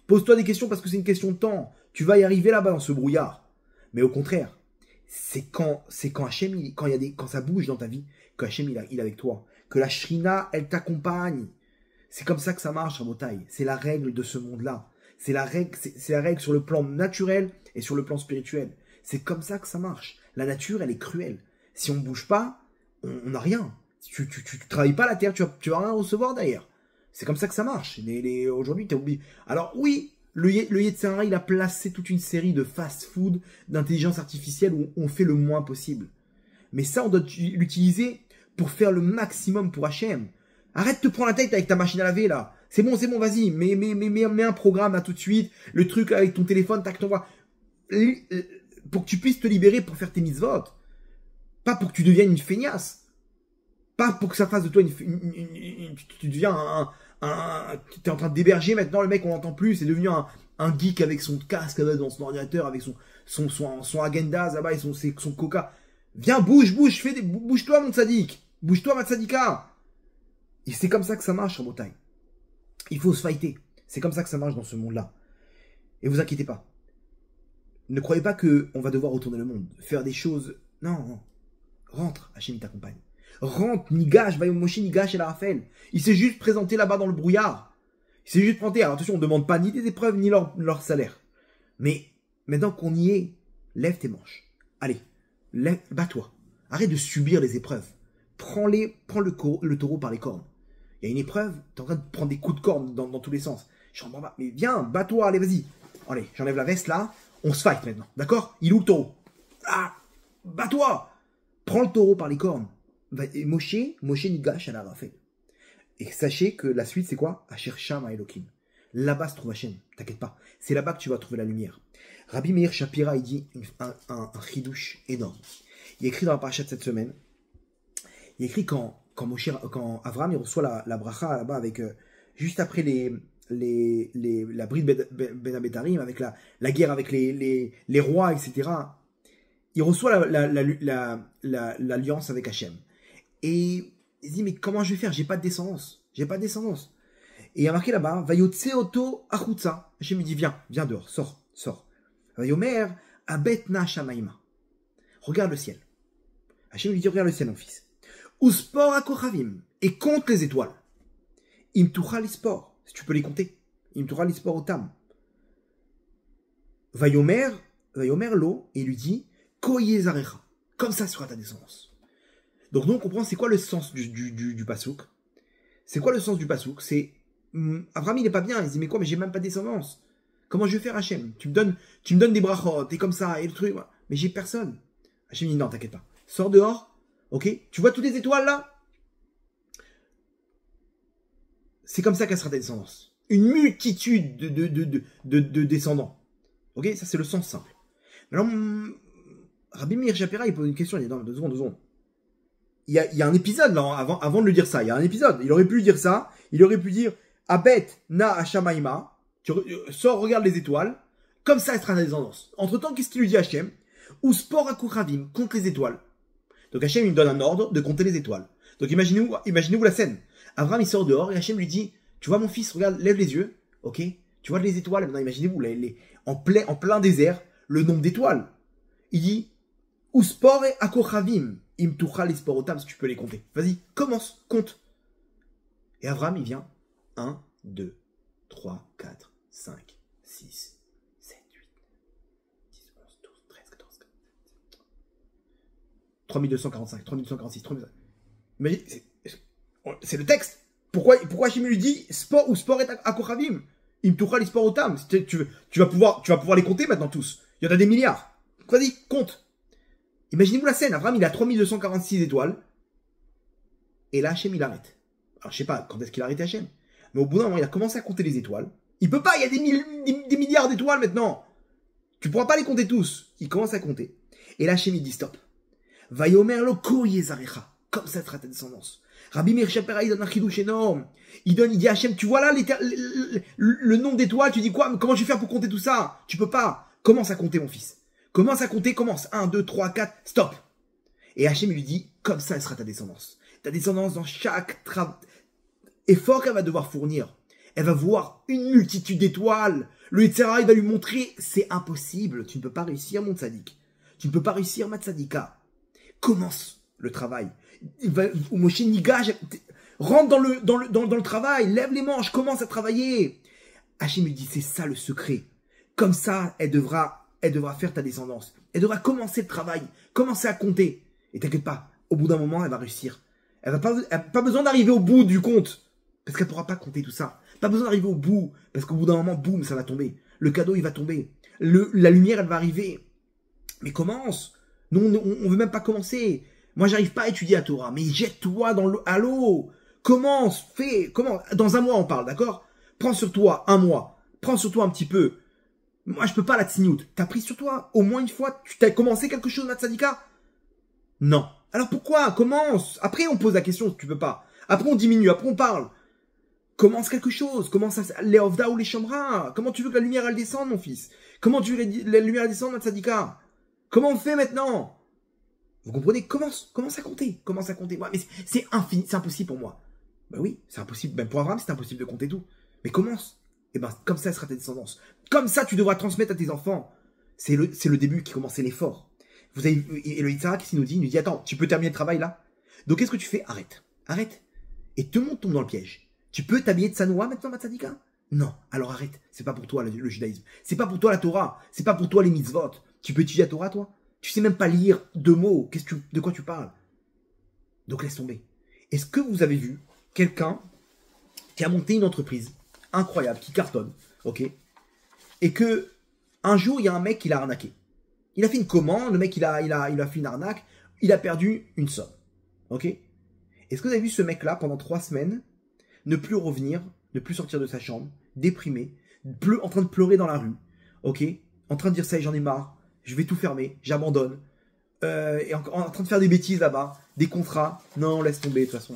Pose-toi des questions parce que c'est une question de temps. Tu vas y arriver là-bas dans ce brouillard. Mais au contraire, c'est quand Hachem, quand ça bouge dans ta vie, que Hachem, il est avec toi. Que la Shrina, elle t'accompagne. C'est comme ça que ça marche, Rabotaï. C'est la règle de ce monde-là. C'est la règle sur le plan naturel et sur le plan spirituel. C'est comme ça que ça marche. La nature, elle est cruelle. Si on ne bouge pas, on n'a rien. Tu travailles pas la terre, tu vas rien recevoir d'ailleurs. C'est comme ça que ça marche. Aujourd'hui, tu as oublié. Alors oui, le Yetzer Hara, il a placé toute une série de fast-food, d'intelligence artificielle où on fait le moins possible. Mais ça, on doit l'utiliser pour faire le maximum pour Hachem. Arrête de te prendre la tête avec ta machine à laver, là. C'est bon, vas-y. Mets un programme, là, tout de suite. Le truc avec ton téléphone, tac, t'envoies. Pour que tu puisses te libérer pour faire tes mitzvot. Pas pour que tu deviennes une feignasse. Pas pour que ça fasse de toi tu deviens t'es en train d'héberger maintenant, le mec, on l'entend plus. C'est devenu un geek avec son casque, là, dans son ordinateur, avec son agenda, là-bas, et son coca. Viens, bouge-toi, mon sadique. Bouge-toi, Matsadika. Et c'est comme ça que ça marche, Rabotai. Il faut se fighter. C'est comme ça que ça marche dans ce monde-là. Et vous inquiétez pas. Ne croyez pas qu'on va devoir retourner le monde, faire des choses. Non, non. Rentre, Hachem t'accompagne. Rentre, Nigash, va Moshe, Nigash et la Raphaël. Il s'est juste présenté là-bas dans le brouillard. Il s'est juste présenté. Alors attention, on ne demande pas ni des épreuves, ni leur salaire. Mais maintenant qu'on y est, lève tes manches. Allez, bats-toi. Arrête de subir les épreuves. Prends le taureau par les cornes. Il y a une épreuve, tu es en train de prendre des coups de corne dans tous les sens. Je suis en bas, mais viens, bats-toi, allez, vas-y. Allez, j'enlève la veste là, on se fight maintenant, d'accord? Il est où le taureau? Ah, bats-toi! Prends le taureau par les cornes. Moshe Nigash à la Raphaël. Et sachez que la suite, c'est quoi? Asher Shama Elohim. Là-bas se trouve Hachem, t'inquiète pas. C'est là-bas que tu vas trouver la lumière. Rabbi Meir Shapira, il dit un chidouche énorme. Il écrit dans la paracha de cette semaine, il écrit quand Avram il reçoit la bracha là-bas avec juste après la bride Ben Abetarim, avec la guerre avec les rois, etc. Il reçoit l'alliance avec Hachem. Et il se dit, mais comment je vais faire? J'ai pas de descendance. J'ai pas de descendance. Et il y a marqué là-bas, Vayotse Oto Achutza. Hachem lui dit, viens dehors, sors. Vayomer Abetna Shamaima. Regarde le ciel. Hachem lui dit, regarde le ciel, mon fils. Uspor Akochavim. Et compte les étoiles. Imtucha l'Ispor. Si tu peux les compter. Imtucha l'Ispor Otam. Vayomer lo. Et il lui dit, Koyezarecha. Comme ça sera ta descendance. Donc nous on comprend c'est quoi le sens du pasouk. C'est quoi le sens du pasouk? C'est Abraham il est pas bien, il se dit mais quoi, mais j'ai même pas de descendance. Comment je vais faire Hachem? Tu me donnes des brachot, et comme ça, et le truc, mais j'ai personne. Hachem dit non, t'inquiète pas. Sors dehors, ok? Tu vois toutes les étoiles là? C'est comme ça qu'elle sera ta descendance. Une multitude de descendants. Ok? Ça c'est le sens simple. Maintenant, Rabbi Meir Shapira il pose une question, il dit non, deux secondes. Il y a un épisode là, avant de lui dire ça, il y a un épisode. Il aurait pu lui dire ça, il aurait pu dire Abet na Hashamaima, tu sors, regarde les étoiles, comme ça elle sera ta descendance. Entre temps, qu'est-ce qu'il lui dit Hachem? Ou sport Akouchavim, compte les étoiles. Donc Hachem il lui donne un ordre de compter les étoiles. Donc imaginez-vous la scène. Abraham il sort dehors et Hachem lui dit tu vois mon fils, regarde, lève les yeux, ok? Tu vois les étoiles, maintenant imaginez-vous, en plein désert, le nombre d'étoiles. Il dit Uspor et Akochavim. Imtucha l'Isporotam, si tu peux les compter. Vas-y, commence, compte. Et Abraham, il vient 1, 2, 3, 4, 5, 6, 7, 8, 10, 11, 12, 13, 14, 15, 3245, 3246, 3246. Imagine, c'est le texte. Pourquoi Hachem lui dit sport ou sport et Akochavim? Imtucha l'Isporotam. Tu vas pouvoir les compter maintenant tous. Il y en a des milliards. Vas-y, compte. Imaginez-vous la scène, Abraham il a 3246 étoiles, et là Hachem il arrête. Alors je sais pas quand est-ce qu'il a arrêté Hachem, mais au bout d'un moment il a commencé à compter les étoiles. Il peut pas, il y a des milliards d'étoiles maintenant. Tu pourras pas les compter tous. Il commence à compter. Et là Hachem il dit stop. Vayomer lo koyezarecha. Comme ça sera ta descendance. Rabbi Meir Shapira il donne un chidouche énorme. Il dit à Hachem, tu vois là le nombre d'étoiles, tu dis quoi? Comment je vais faire pour compter tout ça? Tu peux pas. Commence à compter mon fils. Commence à compter, commence. 1, 2, 3, 4, stop. Et Hachem lui dit, comme ça, elle sera ta descendance. Ta descendance dans chaque effort qu'elle va devoir fournir. Elle va voir une multitude d'étoiles. Le Yetzirah, il va lui montrer, c'est impossible. Tu ne peux pas réussir, mon tzaddik. Tu ne peux pas réussir, ma tzadika. Commence le travail. Moshe Nigash, rentre dans le travail. Lève les manches, commence à travailler. Hachem lui dit, c'est ça le secret. Comme ça, elle devra faire ta descendance. Elle devra commencer le travail, commencer à compter. Et t'inquiète pas, au bout d'un moment, elle va réussir. Elle n'a pas besoin d'arriver au bout du compte, parce qu'elle ne pourra pas compter tout ça. Pas besoin d'arriver au bout, parce qu'au bout d'un moment, boum, ça va tomber. Le cadeau, il va tomber. La lumière, elle va arriver. Mais commence. Nous, on ne veut même pas commencer. Moi, j'arrive pas à étudier la Torah, mais jette-toi à l'eau. Commence, Dans un mois, on parle, d'accord? Prends sur toi un mois. Prends sur toi un petit peu. Moi, je peux pas la tsniout. T'as pris sur toi au moins une fois. Tu t'as commencé quelque chose, Matsadika? Non. Alors pourquoi? Commence. Après, on pose la question si tu peux pas. Après, on diminue. Après, on parle. Commence quelque chose. Commence les Ovda ou les Shomra. Comment tu veux que la lumière, elle descende, mon fils? Comment tu veux que la lumière, elle descende, Matsadika? Comment on fait maintenant? Vous comprenez? Commence à compter. Commence à compter. Ouais, mais c'est infini, c'est impossible pour moi. Ben oui, c'est impossible. Même pour Abraham, c'est impossible de compter tout. Mais commence. Et ben, comme ça sera ta descendance. Comme ça, tu devras transmettre à tes enfants. C'est le début qui commence, c'est l'effort. Vous avez, et le Yitzhak, qu'est-ce qu'il nous dit? Il nous dit, attends, tu peux terminer le travail là? Donc, qu'est-ce que tu fais? Arrête. Arrête. Et tout le monde tombe dans le piège. Tu peux t'habiller de Sanoa maintenant, Matzadika? Non. Alors arrête. C'est pas pour toi le judaïsme. C'est pas pour toi la Torah. C'est pas pour toi les mitzvot. Tu peux étudier la Torah, toi? Tu sais même pas lire 2 mots. De quoi tu parles? Donc laisse tomber. Est-ce que vous avez vu quelqu'un qui a monté une entreprise incroyable, qui cartonne, ok? Et que un jour, il y a un mec qui l'a arnaqué. Il a fait une commande, le mec il a fait une arnaque, il a perdu une somme. Ok? Est-ce que vous avez vu ce mec-là pendant 3 semaines ne plus revenir, ne plus sortir de sa chambre, déprimé, en train de pleurer dans la rue, ok? En train de dire ça y est, j'en ai marre, je vais tout fermer, j'abandonne, et en train de faire des bêtises là-bas, des contrats, non, laisse tomber de toute façon.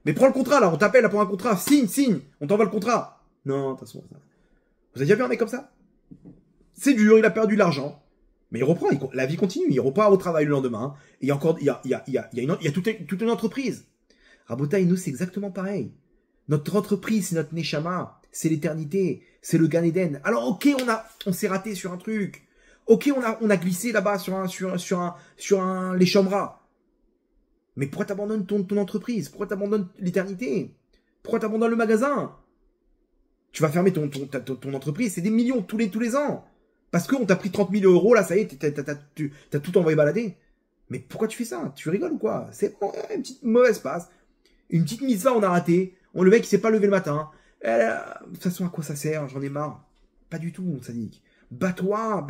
Mais prends le contrat là, on t'appelle là pour un contrat, signe, on t'envoie le contrat. Non, de toute façon, vous avez déjà vu un mec comme ça? C'est dur, il a perdu de l'argent. Mais il reprend, la vie continue, il repart au travail le lendemain, et il y a toute une entreprise. Rabotaï, nous, c'est exactement pareil. Notre entreprise, c'est notre Neshama, c'est l'éternité, c'est le Gan Eden. Alors, ok, on s'est raté sur un truc. Ok, on a glissé là-bas sur les chambras. Mais pourquoi t'abandonnes ton entreprise? Pourquoi t'abandonnes l'éternité? Pourquoi t'abandonnes le magasin? Tu vas fermer ton entreprise, c'est des millions tous les ans. Parce qu'on t'a pris 30 000 euros, là, ça y est, t'as tout envoyé balader. Mais pourquoi tu fais ça? Tu rigoles ou quoi? C'est une petite mauvaise passe. Une petite mise là, on a raté. Le mec, il s'est pas levé le matin. De toute façon, à quoi ça sert? J'en ai marre. Pas du tout, ça dit. Bats-toi.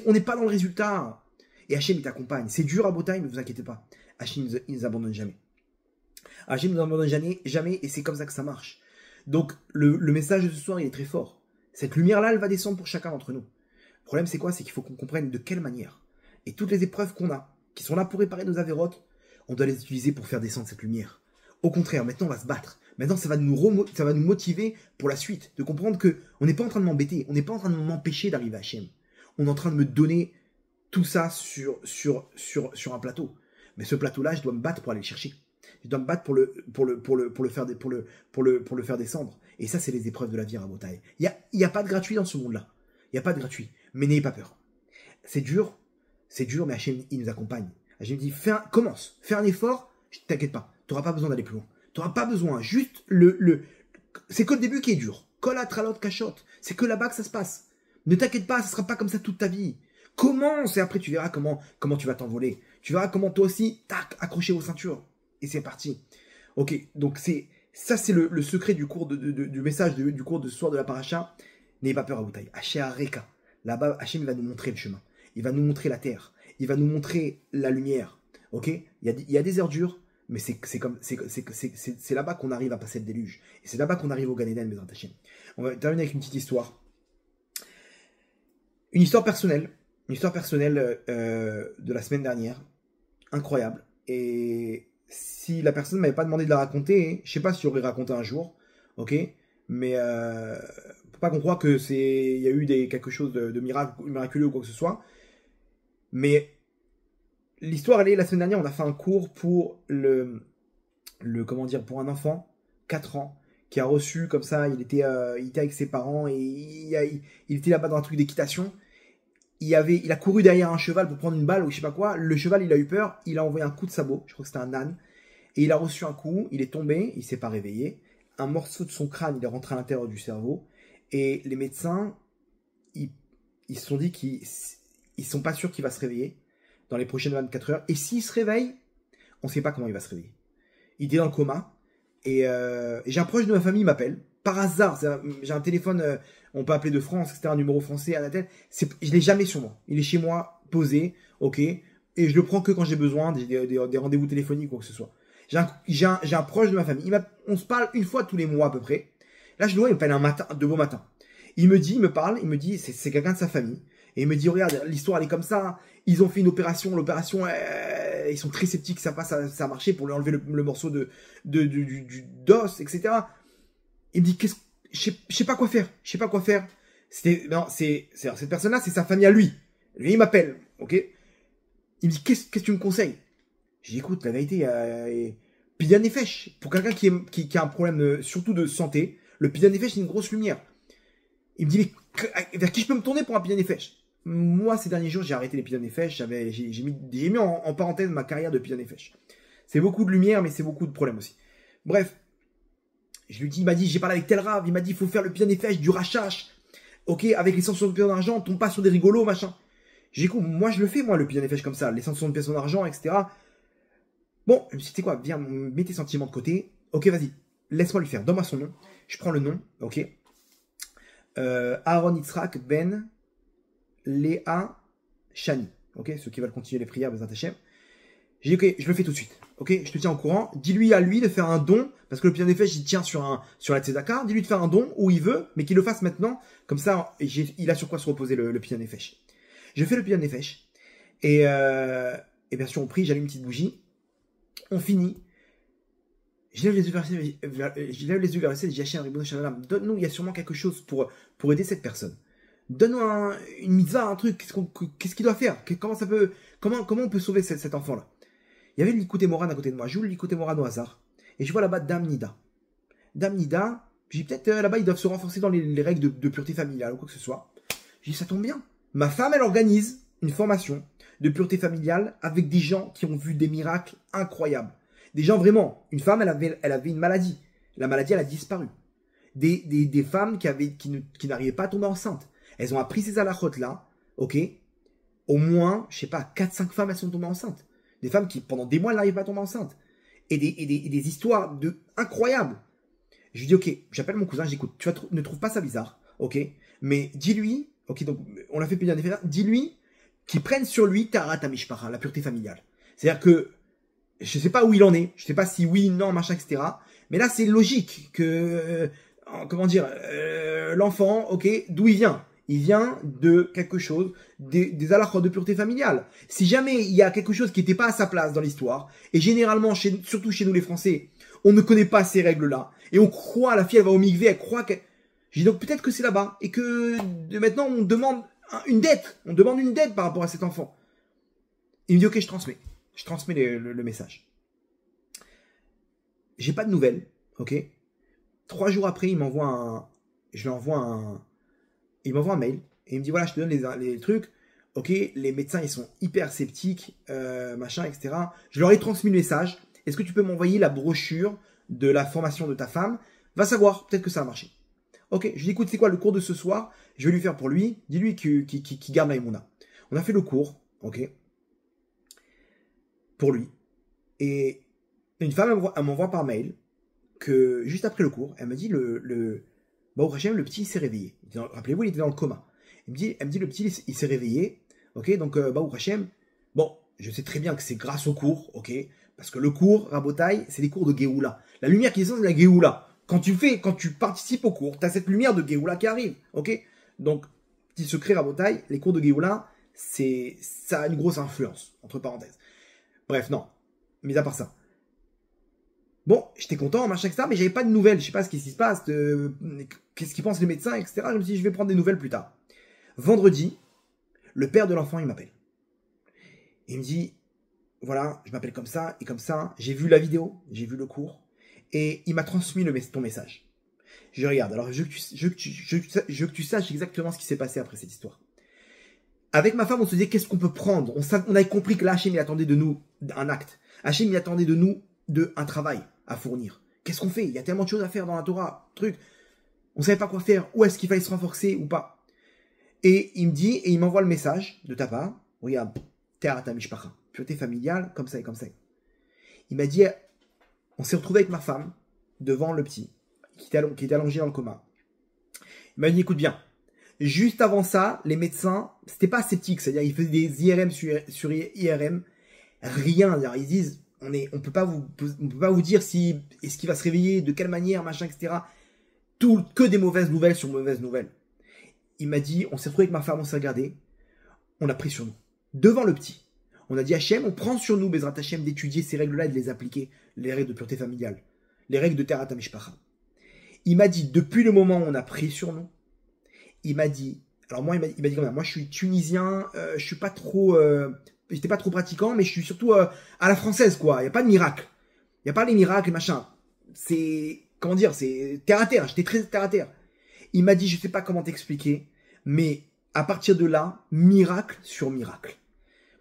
On n'est pas dans le résultat. Et Hachem, il t'accompagne. C'est dur à Botaï, mais vous inquiétez pas. Hachem, il nous abandonne jamais. Hachem nous abandonne jamais, et c'est comme ça que ça marche. Donc, le message de ce soir, il est très fort. Cette lumière-là, elle va descendre pour chacun d'entre nous. Le problème, c'est quoi? C'est qu'il faut qu'on comprenne de quelle manière. Et toutes les épreuves qu'on a, qui sont là pour réparer nos avérotes, on doit les utiliser pour faire descendre cette lumière. Au contraire, maintenant, on va se battre. Maintenant, ça va nous motiver pour la suite. De comprendre que on n'est pas en train de m'embêter. On n'est pas en train de m'empêcher d'arriver à Hachem. On est en train de me donner tout ça sur un plateau. Mais ce plateau-là, je dois me battre pour aller le chercher. Je dois me battre pour le faire descendre. Et ça, c'est les épreuves de la vie à Rabotaï. Il y a pas de gratuit dans ce monde-là. Il n'y a pas de gratuit. Mais n'ayez pas peur. C'est dur, mais Hachem, il nous accompagne. Hachem dit, commence, fais un effort, t'inquiète pas. Tu n'auras pas besoin d'aller plus loin. Tu n'auras pas besoin. Juste c'est que le début qui est dur. Kol atralot kashot. C'est que là-bas que ça se passe. Ne t'inquiète pas, ça ne sera pas comme ça toute ta vie. Commence et après tu verras comment tu vas t'envoler. Tu verras comment toi aussi, tac, accrocher vos ceintures. Et c'est parti. Ok, donc c'est le secret du cours du message du cours de ce soir de la paracha. N'ayez pas peur à Boutaï. Hachem Reka. Là-bas, Hachem va nous montrer le chemin. Il va nous montrer la terre. Il va nous montrer la lumière. Ok, il y a des heures dures, mais c'est là-bas qu'on arrive à passer le déluge. Et c'est là-bas qu'on arrive au Gan Eden, Bezrat Hachem. On va terminer avec une petite histoire. Une histoire personnelle. Une histoire personnelle de la semaine dernière. Incroyable. Et si la personne ne m'avait pas demandé de la raconter, je sais pas si j'aurais raconté un jour, ok, mais faut pas qu'on croie que il y a eu quelque chose de miraculeux ou quoi que ce soit. Mais l'histoire, elle est, la semaine dernière, on a fait un cours pour pour un enfant, 4 ans, qui a reçu comme ça, il était avec ses parents et il était là-bas dans un truc d'équitation. Il a couru derrière un cheval pour prendre une balle ou je sais pas quoi. Le cheval, il a eu peur. Il a envoyé un coup de sabot. Je crois que c'était un âne. Et il a reçu un coup. Il est tombé. Il s'est pas réveillé. Un morceau de son crâne, il est rentré à l'intérieur du cerveau. Et les médecins, ils se sont dit qu'ils sont pas sûrs qu'il va se réveiller dans les prochaines 24 heures. Et s'il se réveille, on sait pas comment il va se réveiller. Il est dans le coma. Et j'ai un proche de ma famille, il m'appelle. Par hasard, j'ai un téléphone, on peut appeler de France, c'était un numéro français à la tête. Je l'ai jamais sur moi. Il est chez moi, posé, ok. Et je le prends que quand j'ai besoin, des rendez-vous téléphoniques ou quoi que ce soit. J'ai un proche de ma famille. On se parle une fois tous les mois à peu près. Là, je le vois, il m'appelle de beau matin. Il me parle, c'est quelqu'un de sa famille. Et il me dit, regarde, l'histoire elle est comme ça. Ils ont fait une opération, ils sont très sceptiques, ça a marché pour lui enlever le morceau d'os, etc. Il me dit, je sais pas quoi faire. Cette personne-là, c'est sa famille à lui. Lui, il m'appelle, ok? Il me dit, qu'est-ce que tu me conseilles? J'ai dit, écoute, la vérité, Pidyan Nefesh, pour quelqu'un qui a un problème surtout de santé, le Pidyan Nefesh, c'est une grosse lumière. Il me dit, mais vers qui je peux me tourner pour un Pidyan Nefesh? Moi, ces derniers jours, j'ai arrêté les Pidyan Nefesh, j'ai mis en parenthèse ma carrière de Pidyan Nefesh. C'est beaucoup de lumière, mais c'est beaucoup de problèmes aussi. Bref, je lui dis, il m'a dit, j'ai parlé avec tel rave, il m'a dit, il faut faire le Pidyan Nefesh, du rachach, ok, avec les 160 pièces d'argent, on tombe pas sur des rigolos, machin. J'ai dit, écoute, moi je le fais, moi, le Pidyan Nefesh comme ça, les 160 pièces d'argent, etc. Bon, je me suis dit, quoi, viens, mets tes sentiments de côté, ok, vas-y, laisse-moi lui faire, donne-moi son nom, je prends le nom, ok. Aaron Yitzhak Ben Léa Shani, ok, ceux qui veulent continuer les prières, Bezrat Hashem. J'ai dit, ok, je le fais tout de suite. Ok, je te tiens au courant. Dis-lui à lui de faire un don, parce que le Pidyan Nefesh, il tient sur la Tzedaka. Dis-lui de faire un don où il veut, mais qu'il le fasse maintenant. Comme ça, il a sur quoi se reposer le Pidyan Nefesh. Je fais le Pidyan Nefesh. Et bien sûr, on prie, j'allume une petite bougie. On finit. Je lève les yeux vers le ciel et je dis, Hachem, Ribono Shel Olam, donne-nous, il y a sûrement quelque chose pour aider cette personne. Donne-nous une mitzvah, un truc. Qu'est-ce qu'il doit faire? Comment on peut sauver cet enfant-là? Il y avait le Likutei Moharan à côté de moi. J'ouvre le Likutei Moharan au hasard. Et je vois là-bas Dame Nida. Dame Nida, j'ai peut-être là-bas, ils doivent se renforcer dans les règles de pureté familiale ou quoi que ce soit. J'ai dit, ça tombe bien. Ma femme, elle organise une formation de pureté familiale avec des gens qui ont vu des miracles incroyables. Des gens vraiment. Une femme, elle avait une maladie. La maladie, elle a disparu. Des femmes qui n'arrivaient pas à tomber enceintes. Elles ont appris ces halachot-là, ok? Au moins, je sais pas, 4-5 femmes, elles sont tombées enceintes. Des femmes qui, pendant des mois, n'arrivent pas à tomber enceinte. Et des histoires incroyables. Je lui dis, ok, j'appelle mon cousin, je dis, écoute, ne trouve pas ça bizarre, ok, mais dis-lui, ok, donc, on l'a fait payer un effet, dis-lui qu'il prenne sur lui Taharat HaMishpacha, la pureté familiale. C'est-à-dire que, je sais pas où il en est, je sais pas si oui, non, machin, etc. Mais là, c'est logique que, comment dire, l'enfant, ok, d'où il vient? Il vient de quelque chose, des halachot de pureté familiale. Si jamais il y a quelque chose qui n'était pas à sa place dans l'histoire, et généralement, surtout chez nous les Français, on ne connaît pas ces règles-là, et on croit, la fille elle va au mikvé, elle croit qu'elle... J'ai dit donc peut-être que c'est là-bas, et que maintenant on demande une dette, par rapport à cet enfant. Il me dit ok, je transmets le message. J'ai pas de nouvelles, ok. 3 jours après, il m'envoie un mail et il me dit voilà, je te donne les trucs. Ok, les médecins ils sont hyper sceptiques, machin, etc. Je leur ai transmis le message. Est-ce que tu peux m'envoyer la brochure de la formation de ta femme? Va savoir, peut-être que ça a marché. Ok, je lui dis écoute, c'est quoi le cours de ce soir? Je vais lui faire pour lui. Dis-lui qu'il garde la Emouna. On a fait le cours, ok, pour lui. Et une femme elle m'envoie par mail que juste après le cours, elle me dit Baruch Hashem, le petit il s'est réveillé. Rappelez-vous, il était dans le coma. Elle me dit le petit il s'est réveillé. Ok, donc Baruch Hashem. Bon, je sais très bien que c'est grâce au cours, ok, parce que le cours, Rabotai, c'est des cours de Géoula. La lumière qui descend, c'est la Géoula. Quand tu participes au cours, tu as cette lumière de Géoula qui arrive, ok. Donc, petit secret Rabotai, les cours de Géoula, ça a une grosse influence, entre parenthèses. Bref, non, mis à part ça. Bon, j'étais content, machin, etc., mais j'avais pas de nouvelles. Je sais pas ce qui se passe, qu'est-ce qu'ils pensent les médecins, etc. Je me suis dit, je vais prendre des nouvelles plus tard. Vendredi, le père de l'enfant, il m'appelle. Il me dit, voilà, je m'appelle comme ça, et comme ça, j'ai vu la vidéo, j'ai vu le cours, et il m'a transmis ton message. Je regarde, alors je veux que tu saches exactement ce qui s'est passé après cette histoire. Avec ma femme, on se disait, qu'est-ce qu'on peut prendre? On avait compris que là, Hachem, il attendait de nous un acte. Hachem, il attendait de nous un travail à fournir. Qu'est-ce qu'on fait? Il y a tellement de choses à faire dans la Torah, truc. On savait pas quoi faire. Où est-ce qu'il fallait se renforcer ou pas? Et il me dit, et il m'envoie le message de ta part. Regarde, Taharat HaMishpacha, pureté familiale, comme ça et comme ça. Il m'a dit, on s'est retrouvé avec ma femme devant le petit qui était allongé dans le coma. Il m'a dit, écoute bien. Juste avant ça, les médecins, c'était pas sceptique, c'est-à-dire ils faisaient des IRM sur IRM, rien. Ils disent, on peut pas vous dire si est-ce qu'il va se réveiller, de quelle manière, machin, etc. Que des mauvaises nouvelles sur mauvaises nouvelles. Il m'a dit, on s'est retrouvé avec ma femme, on s'est regardé, on a pris sur nous, devant le petit. On a dit Hachem, on prend sur nous, Bezrat Hachem, d'étudier ces règles-là et de les appliquer, les règles de pureté familiale, les règles de Taharat HaMishpacha. Il m'a dit, depuis le moment où on a pris sur nous, il m'a dit, alors moi, il m'a dit quand même, moi je suis tunisien, je suis pas trop j'étais pas trop pratiquant, mais je suis surtout à la française, quoi. Il n'y a pas de miracle. Il n'y a pas les miracles, machin. C'est, comment dire, c'est terre à terre. J'étais très terre à terre. Il m'a dit, je sais pas comment t'expliquer, mais à partir de là, miracle sur miracle.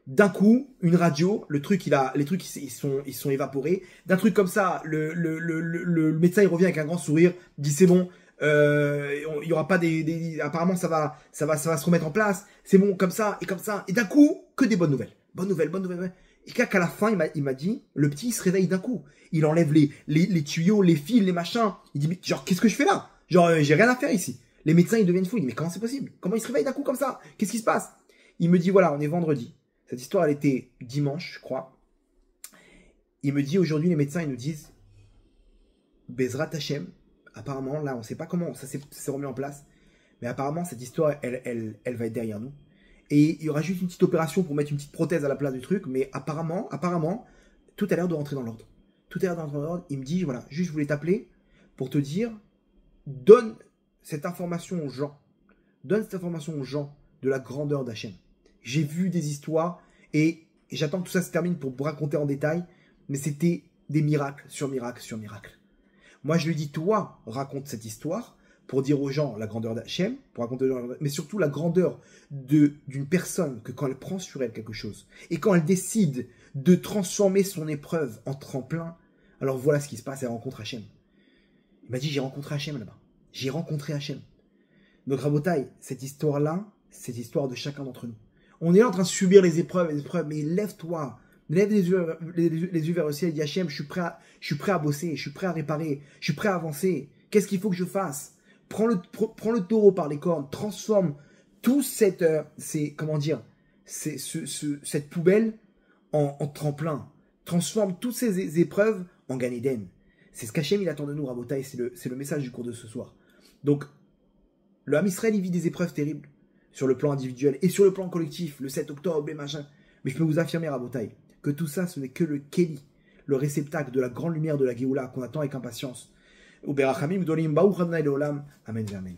D'un coup, une radio, les trucs ils sont évaporés. D'un truc comme ça, le médecin il revient avec un grand sourire, dit c'est bon, il y aura pas apparemment ça va se remettre en place. C'est bon comme ça et comme ça. Et d'un coup, que des bonnes nouvelles, bonnes nouvelles, bonnes nouvelles. Et qu'à la fin, il m'a dit, le petit il se réveille d'un coup. Il enlève les tuyaux, les fils, les machins. Il dit mais genre qu'est-ce que je fais là? Genre j'ai rien à faire ici. Les médecins ils deviennent fous. Il dit mais comment c'est possible? Comment il se réveille d'un coup comme ça? Qu'est-ce qui se passe? Il me dit voilà, on est vendredi. Cette histoire, elle était dimanche, je crois. Il me dit, aujourd'hui, les médecins, ils nous disent, Bezrat Hashem, apparemment, là, on ne sait pas comment ça s'est remis en place, mais apparemment, cette histoire, elle va être derrière nous. Et il y aura juste une petite opération pour mettre une petite prothèse à la place du truc, mais apparemment, tout a l'air de rentrer dans l'ordre. Tout a l'air de rentrer dans l'ordre. Il me dit, voilà, juste, je voulais t'appeler pour te dire, donne cette information aux gens. Donne cette information aux gens de la grandeur d'Hachem. J'ai vu des histoires et j'attends que tout ça se termine pour vous raconter en détail, mais c'était des miracles sur miracles sur miracles. Moi, je lui dis, toi, raconte cette histoire pour dire aux gens la grandeur d'Hachem, mais surtout la grandeur d'une personne que quand elle prend sur elle quelque chose et quand elle décide de transformer son épreuve en tremplin, alors voilà ce qui se passe, elle rencontre Hachem. Il m'a dit, j'ai rencontré Hachem là-bas. J'ai rencontré Hachem. Donc, Rabotai, cette histoire-là, c'est l'histoire de chacun d'entre nous. On est là en train de subir les épreuves, mais lève-toi, lève les yeux vers le ciel et dis Hachem, je suis prêt à bosser, je suis prêt à réparer, je suis prêt à avancer. Qu'est-ce qu'il faut que je fasse? Prends le taureau par les cornes, transforme tout cette poubelle en tremplin. Transforme toutes ces épreuves en Gan Eden. C'est ce qu'Hachem il attend de nous, Rabotai, c'est le message du cours de ce soir. Donc, le Ham Israël, il vit des épreuves terribles. Sur le plan individuel et sur le plan collectif, le 7 octobre, les machins. Mais je peux vous affirmer, Rabotai, que tout ça, ce n'est que le Kéli, le réceptacle de la grande lumière de la Géoula qu'on attend avec impatience. Amen, amen.